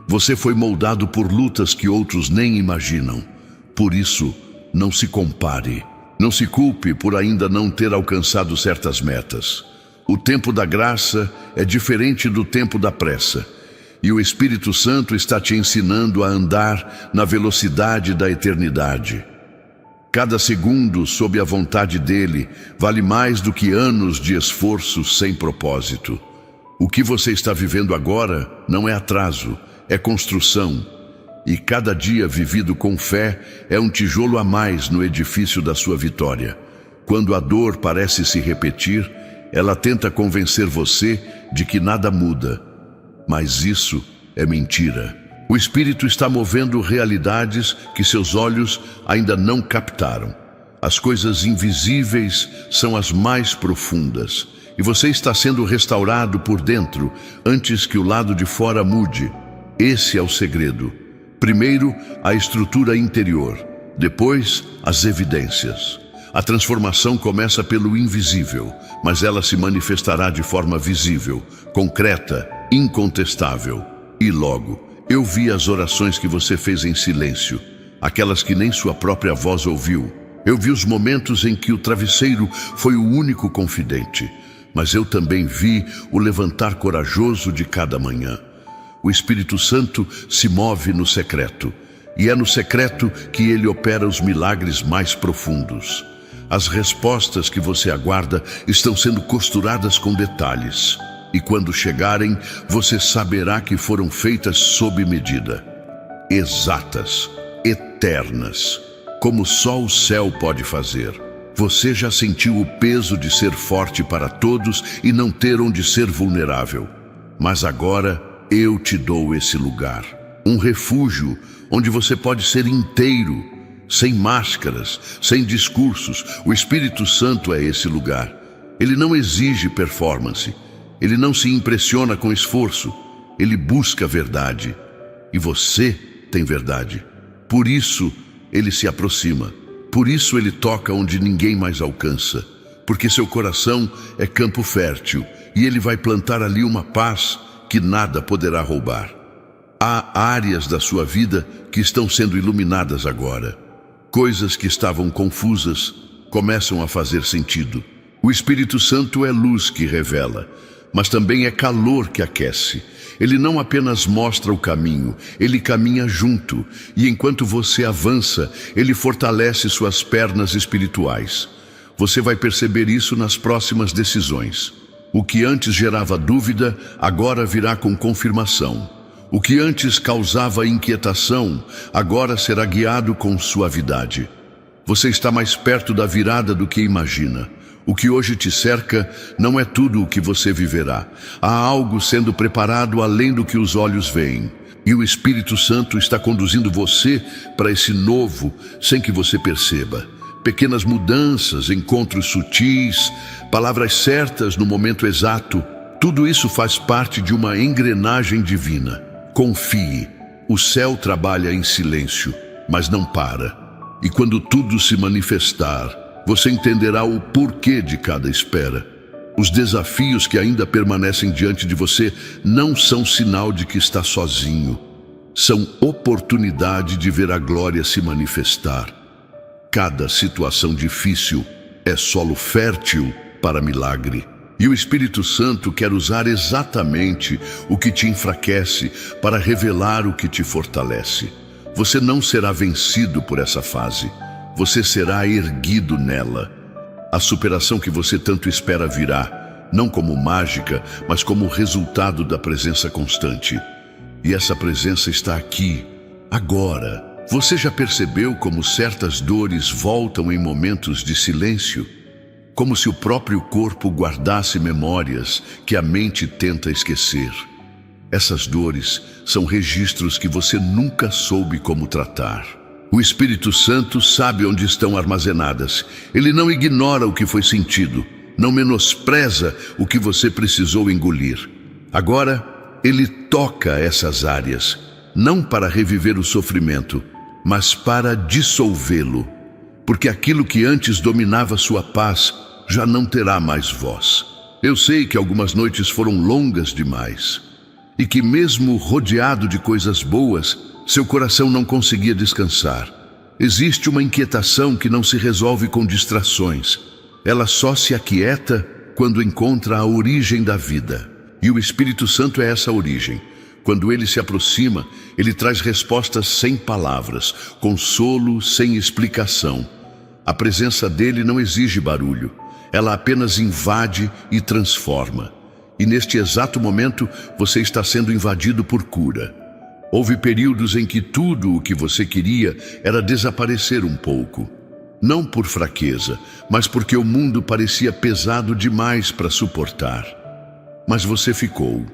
Speaker 1: Você foi moldado por lutas que outros nem imaginam. Por isso, não se compare. Não se culpe por ainda não ter alcançado certas metas. O tempo da graça é diferente do tempo da pressa, e o Espírito Santo está te ensinando a andar na velocidade da eternidade. Cada segundo sob a vontade dele vale mais do que anos de esforço sem propósito. O que você está vivendo agora não é atraso, é construção. E cada dia vivido com fé é um tijolo a mais no edifício da sua vitória. Quando a dor parece se repetir, ela tenta convencer você de que nada muda. Mas isso é mentira. O Espírito está movendo realidades que seus olhos ainda não captaram. As coisas invisíveis são as mais profundas, e você está sendo restaurado por dentro antes que o lado de fora mude. Esse é o segredo. Primeiro, a estrutura interior, depois, as evidências. A transformação começa pelo invisível, mas ela se manifestará de forma visível, concreta, incontestável. E logo, eu vi as orações que você fez em silêncio, aquelas que nem sua própria voz ouviu. Eu vi os momentos em que o travesseiro foi o único confidente, mas eu também vi o levantar corajoso de cada manhã. O Espírito Santo se move no secreto, e é no secreto que ele opera os milagres mais profundos. As respostas que você aguarda estão sendo costuradas com detalhes, e quando chegarem, você saberá que foram feitas sob medida, exatas, eternas, como só o céu pode fazer. Você já sentiu o peso de ser forte para todos e não ter onde ser vulnerável, mas agora eu te dou esse lugar, um refúgio onde você pode ser inteiro, sem máscaras, sem discursos. O Espírito Santo é esse lugar. Ele não exige performance, ele não se impressiona com esforço, ele busca a verdade. E você tem verdade. Por isso ele se aproxima, por isso ele toca onde ninguém mais alcança, porque seu coração é campo fértil e ele vai plantar ali uma paz que nada poderá roubar. Há áreas da sua vida que estão sendo iluminadas agora. Coisas que estavam confusas começam a fazer sentido. O Espírito Santo é luz que revela, mas também é calor que aquece. Ele não apenas mostra o caminho, ele caminha junto, e enquanto você avança, ele fortalece suas pernas espirituais. Você vai perceber isso nas próximas decisões. O que antes gerava dúvida, agora virá com confirmação. O que antes causava inquietação, agora será guiado com suavidade. Você está mais perto da virada do que imagina. O que hoje te cerca não é tudo o que você viverá. Há algo sendo preparado além do que os olhos veem. E o Espírito Santo está conduzindo você para esse novo sem que você perceba. Pequenas mudanças, encontros sutis, palavras certas no momento exato. Tudo isso faz parte de uma engrenagem divina. Confie, o céu trabalha em silêncio, mas não para. E quando tudo se manifestar, você entenderá o porquê de cada espera. Os desafios que ainda permanecem diante de você não são sinal de que está sozinho. São oportunidade de ver a glória se manifestar. Cada situação difícil é solo fértil para milagre. E o Espírito Santo quer usar exatamente o que te enfraquece para revelar o que te fortalece. Você não será vencido por essa fase. Você será erguido nela. A superação que você tanto espera virá, não como mágica, mas como resultado da presença constante. E essa presença está aqui, agora. Você já percebeu como certas dores voltam em momentos de silêncio? Como se o próprio corpo guardasse memórias que a mente tenta esquecer. Essas dores são registros que você nunca soube como tratar. O Espírito Santo sabe onde estão armazenadas. Ele não ignora o que foi sentido, não menospreza o que você precisou engolir. Agora, ele toca essas áreas, não para reviver o sofrimento, mas para dissolvê-lo, porque aquilo que antes dominava sua paz já não terá mais voz. Eu sei que algumas noites foram longas demais, e que mesmo rodeado de coisas boas, seu coração não conseguia descansar. Existe uma inquietação que não se resolve com distrações. Ela só se aquieta quando encontra a origem da vida. E o Espírito Santo é essa origem. Quando ele se aproxima, ele traz respostas sem palavras, consolo sem explicação. A presença dele não exige barulho. Ela apenas invade e transforma. E neste exato momento, você está sendo invadido por cura. Houve períodos em que tudo o que você queria era desaparecer um pouco. Não por fraqueza, mas porque o mundo parecia pesado demais para suportar. Mas você ficou.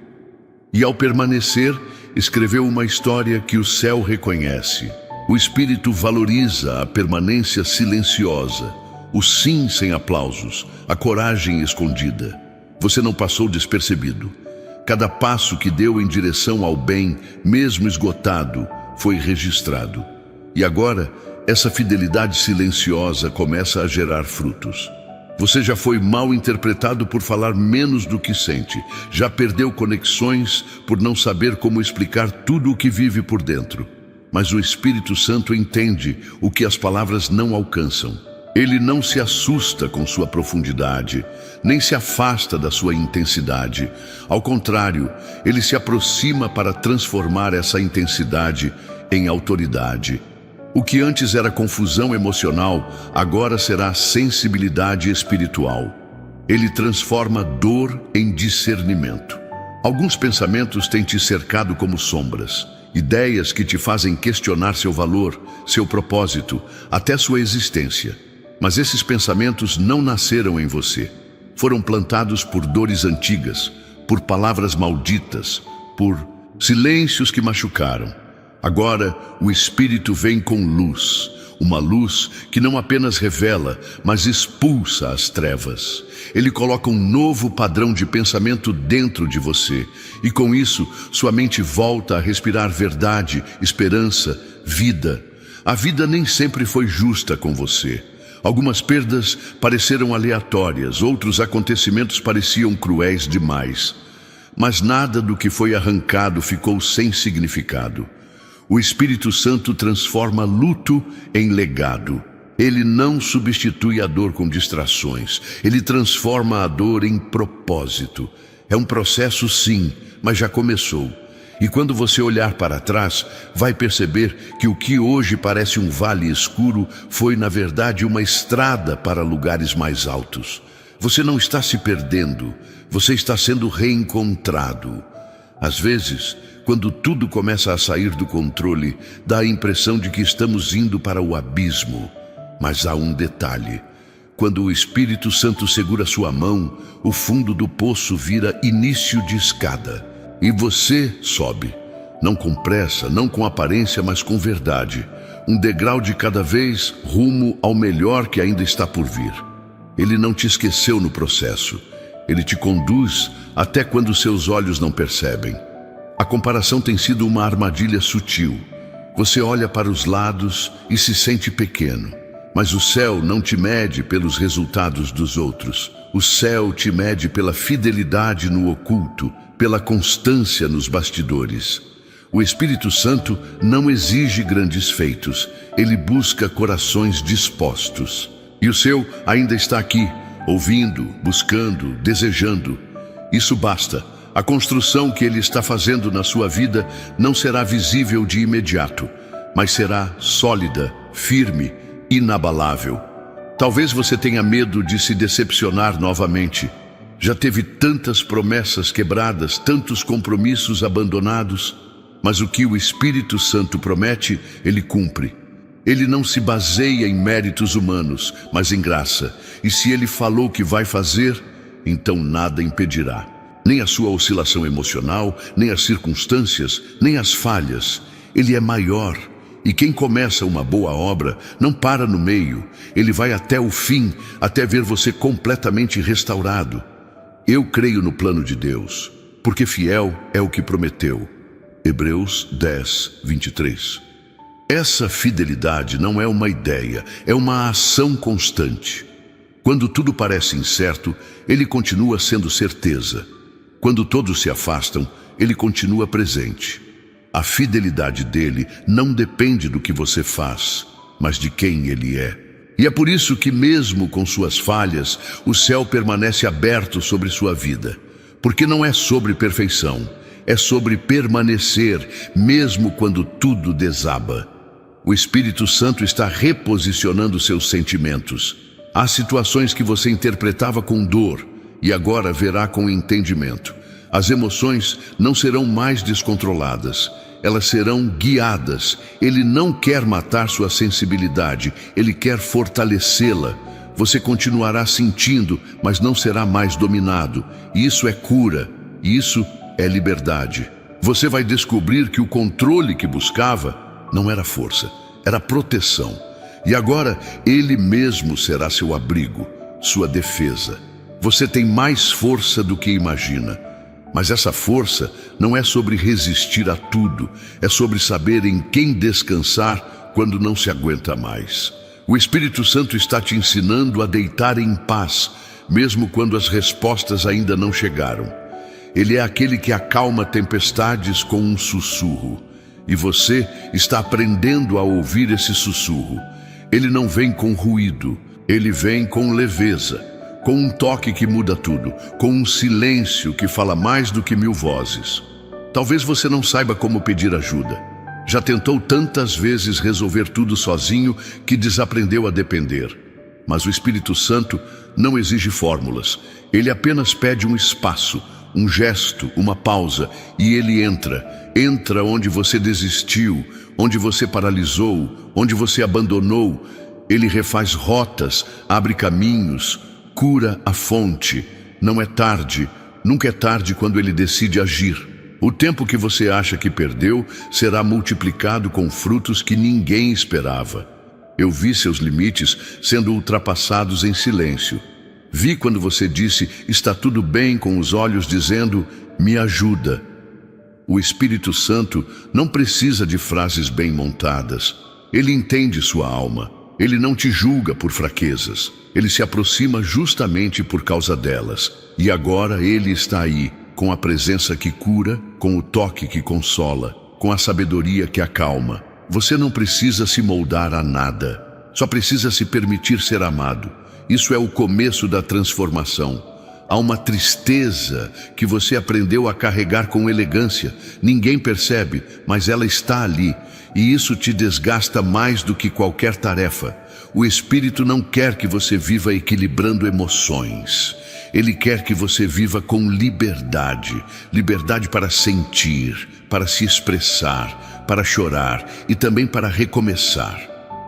Speaker 1: E ao permanecer, escreveu uma história que o céu reconhece. O Espírito valoriza a permanência silenciosa, o sim sem aplausos, a coragem escondida. Você não passou despercebido. Cada passo que deu em direção ao bem, mesmo esgotado, foi registrado. E agora, essa fidelidade silenciosa começa a gerar frutos. Você já foi mal interpretado por falar menos do que sente. Já perdeu conexões por não saber como explicar tudo o que vive por dentro. Mas o Espírito Santo entende o que as palavras não alcançam. Ele não se assusta com sua profundidade, nem se afasta da sua intensidade. Ao contrário, ele se aproxima para transformar essa intensidade em autoridade. O que antes era confusão emocional, agora será sensibilidade espiritual. Ele transforma dor em discernimento. Alguns pensamentos têm te cercado como sombras, ideias que te fazem questionar seu valor, seu propósito, até sua existência. Mas esses pensamentos não nasceram em você. Foram plantados por dores antigas, por palavras malditas, por silêncios que machucaram. Agora, o Espírito vem com luz, uma luz que não apenas revela, mas expulsa as trevas. Ele coloca um novo padrão de pensamento dentro de você, e com isso, sua mente volta a respirar verdade, esperança, vida. A vida nem sempre foi justa com você. Algumas perdas pareceram aleatórias, outros acontecimentos pareciam cruéis demais. Mas nada do que foi arrancado ficou sem significado. O Espírito Santo transforma luto em legado. Ele não substitui a dor com distrações. Ele transforma a dor em propósito. É um processo, sim, mas já começou. E quando você olhar para trás, vai perceber que o que hoje parece um vale escuro foi, na verdade, uma estrada para lugares mais altos. Você não está se perdendo, você está sendo reencontrado. Às vezes, quando tudo começa a sair do controle, dá a impressão de que estamos indo para o abismo. Mas há um detalhe. Quando o Espírito Santo segura sua mão, o fundo do poço vira início de escada. E você sobe. Não com pressa, não com aparência, mas com verdade. Um degrau de cada vez rumo ao melhor que ainda está por vir. Ele não te esqueceu no processo. Ele te conduz até quando seus olhos não percebem. A comparação tem sido uma armadilha sutil. Você olha para os lados e se sente pequeno. Mas o céu não te mede pelos resultados dos outros. O céu te mede pela fidelidade no oculto, pela constância nos bastidores. O Espírito Santo não exige grandes feitos. Ele busca corações dispostos. E o seu ainda está aqui, ouvindo, buscando, desejando. Isso basta. A construção que Ele está fazendo na sua vida não será visível de imediato, mas será sólida, firme, inabalável. Talvez você tenha medo de se decepcionar novamente. Já teve tantas promessas quebradas, tantos compromissos abandonados, mas o que o Espírito Santo promete, Ele cumpre. Ele não se baseia em méritos humanos, mas em graça. E se Ele falou que vai fazer, então nada impedirá. Nem a sua oscilação emocional, nem as circunstâncias, nem as falhas. Ele é maior. E quem começa uma boa obra não para no meio. Ele vai até o fim, até ver você completamente restaurado. Eu creio no plano de Deus, porque fiel é o que prometeu. Hebreus 10, 23. Essa fidelidade não é uma ideia, é uma ação constante. Quando tudo parece incerto, Ele continua sendo certeza. Quando todos se afastam, Ele continua presente. A fidelidade dele não depende do que você faz, mas de quem Ele é. E é por isso que, mesmo com suas falhas, o céu permanece aberto sobre sua vida. Porque não é sobre perfeição, é sobre permanecer, mesmo quando tudo desaba. O Espírito Santo está reposicionando seus sentimentos. Há situações que você interpretava com dor e agora verá com entendimento. As emoções não serão mais descontroladas, elas serão guiadas. Ele não quer matar sua sensibilidade, Ele quer fortalecê-la. Você continuará sentindo, mas não será mais dominado. Isso é cura, isso é liberdade. Você vai descobrir que o controle que buscava não era força, era proteção. E agora Ele mesmo será seu abrigo, sua defesa. Você tem mais força do que imagina. Mas essa força não é sobre resistir a tudo, é sobre saber em quem descansar quando não se aguenta mais. O Espírito Santo está te ensinando a deitar em paz, mesmo quando as respostas ainda não chegaram. Ele é aquele que acalma tempestades com um sussurro. E você está aprendendo a ouvir esse sussurro. Ele não vem com ruído, ele vem com leveza. Com um toque que muda tudo, com um silêncio que fala mais do que 1000 vozes. Talvez você não saiba como pedir ajuda. Já tentou tantas vezes resolver tudo sozinho que desaprendeu a depender. Mas o Espírito Santo não exige fórmulas. Ele apenas pede um espaço, um gesto, uma pausa, e Ele entra. Entra onde você desistiu, onde você paralisou, onde você abandonou. Ele refaz rotas, abre caminhos, cura a fonte. Não é tarde, nunca é tarde quando Ele decide agir. O tempo que você acha que perdeu será multiplicado com frutos que ninguém esperava. Eu vi seus limites sendo ultrapassados em silêncio. Vi quando você disse, está tudo bem, com os olhos dizendo, me ajuda. O Espírito Santo não precisa de frases bem montadas. Ele entende sua alma. Ele não te julga por fraquezas. Ele se aproxima justamente por causa delas. E agora ele está aí, com a presença que cura, com o toque que consola, com a sabedoria que acalma. Você não precisa se moldar a nada. Só precisa se permitir ser amado. Isso é o começo da transformação. Há uma tristeza que você aprendeu a carregar com elegância. Ninguém percebe, mas ela está ali. E isso te desgasta mais do que qualquer tarefa. O Espírito não quer que você viva equilibrando emoções. Ele quer que você viva com liberdade. Liberdade para sentir, para se expressar, para chorar e também para recomeçar.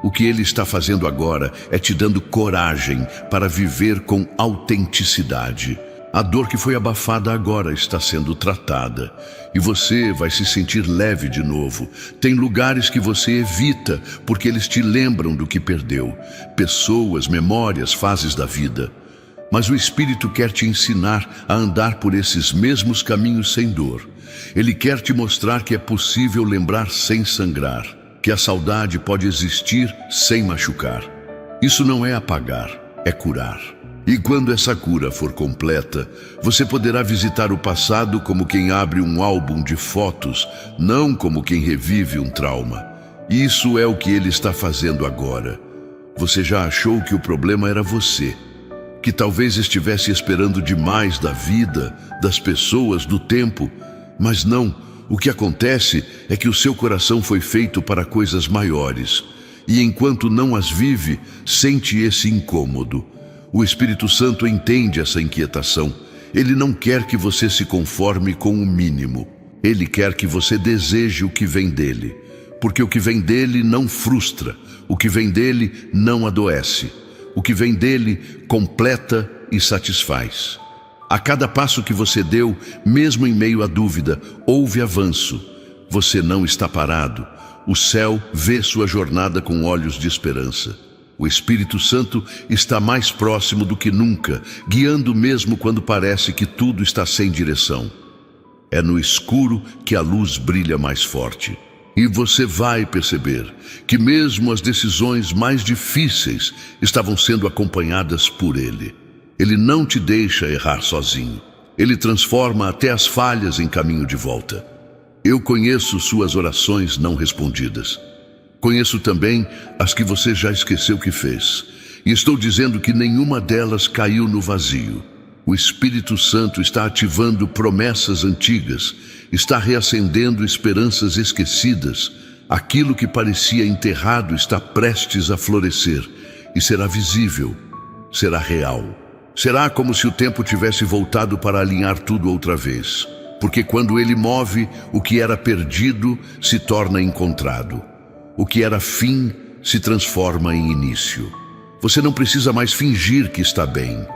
Speaker 1: O que Ele está fazendo agora é te dando coragem para viver com autenticidade. A dor que foi abafada agora está sendo tratada. E você vai se sentir leve de novo. Tem lugares que você evita porque eles te lembram do que perdeu. Pessoas, memórias, fases da vida. Mas o Espírito quer te ensinar a andar por esses mesmos caminhos sem dor. Ele quer te mostrar que é possível lembrar sem sangrar. Que a saudade pode existir sem machucar. Isso não é apagar, é curar. E quando essa cura for completa, você poderá visitar o passado como quem abre um álbum de fotos, não como quem revive um trauma. Isso é o que Ele está fazendo agora. Você já achou que o problema era você, que talvez estivesse esperando demais da vida, das pessoas, do tempo, mas não. O que acontece é que o seu coração foi feito para coisas maiores, e enquanto não as vive, sente esse incômodo. O Espírito Santo entende essa inquietação. Ele não quer que você se conforme com o mínimo. Ele quer que você deseje o que vem dele, porque o que vem dele não frustra, o que vem dele não adoece, o que vem dele completa e satisfaz. A cada passo que você deu, mesmo em meio à dúvida, houve avanço. Você não está parado. O céu vê sua jornada com olhos de esperança. O Espírito Santo está mais próximo do que nunca, guiando mesmo quando parece que tudo está sem direção. É no escuro que a luz brilha mais forte. E você vai perceber que mesmo as decisões mais difíceis estavam sendo acompanhadas por Ele. Ele não te deixa errar sozinho. Ele transforma até as falhas em caminho de volta. Eu conheço suas orações não respondidas. Conheço também as que você já esqueceu que fez. E estou dizendo que nenhuma delas caiu no vazio. O Espírito Santo está ativando promessas antigas, está reacendendo esperanças esquecidas. Aquilo que parecia enterrado está prestes a florescer e será visível, será real. Será como se o tempo tivesse voltado para alinhar tudo outra vez. Porque quando Ele move, o que era perdido se torna encontrado. O que era fim se transforma em início. Você não precisa mais fingir que está bem.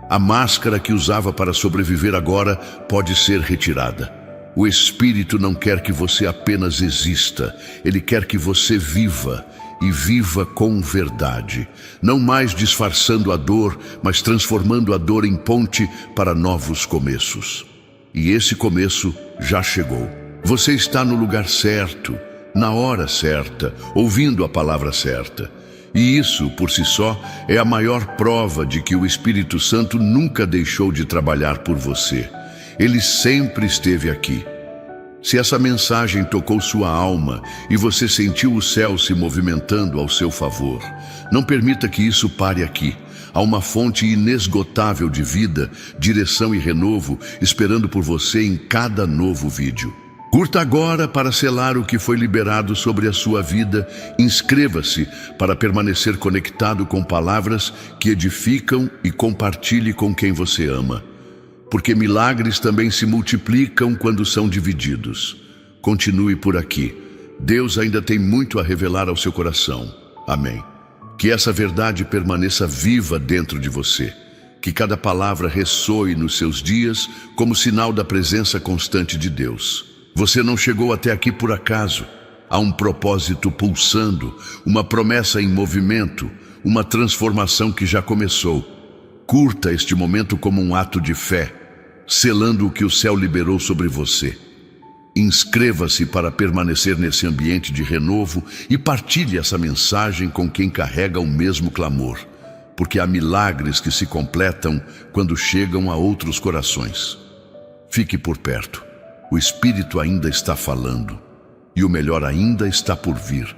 Speaker 1: A máscara que usava para sobreviver agora pode ser retirada. O Espírito não quer que você apenas exista. Ele quer que você viva. E viva com verdade, não mais disfarçando a dor, mas transformando a dor em ponte para novos começos. E esse começo já chegou. Você está no lugar certo, na hora certa, ouvindo a palavra certa. E isso, por si só, é a maior prova de que o Espírito Santo nunca deixou de trabalhar por você. Ele sempre esteve aqui. Se essa mensagem tocou sua alma e você sentiu o céu se movimentando ao seu favor, não permita que isso pare aqui. Há uma fonte inesgotável de vida, direção e renovo esperando por você em cada novo vídeo. Curta agora para selar o que foi liberado sobre a sua vida. Inscreva-se para permanecer conectado com palavras que edificam e compartilhe com quem você ama. Porque milagres também se multiplicam quando são divididos. Continue por aqui. Deus ainda tem muito a revelar ao seu coração. Amém. Que essa verdade permaneça viva dentro de você. Que cada palavra ressoe nos seus dias como sinal da presença constante de Deus. Você não chegou até aqui por acaso. Há um propósito pulsando, uma promessa em movimento, uma transformação que já começou. Curta este momento como um ato de fé, selando o que o céu liberou sobre você. Inscreva-se para permanecer nesse ambiente de renovo e partilhe essa mensagem com quem carrega o mesmo clamor, porque há milagres que se completam quando chegam a outros corações. Fique por perto. O Espírito ainda está falando, e o melhor ainda está por vir.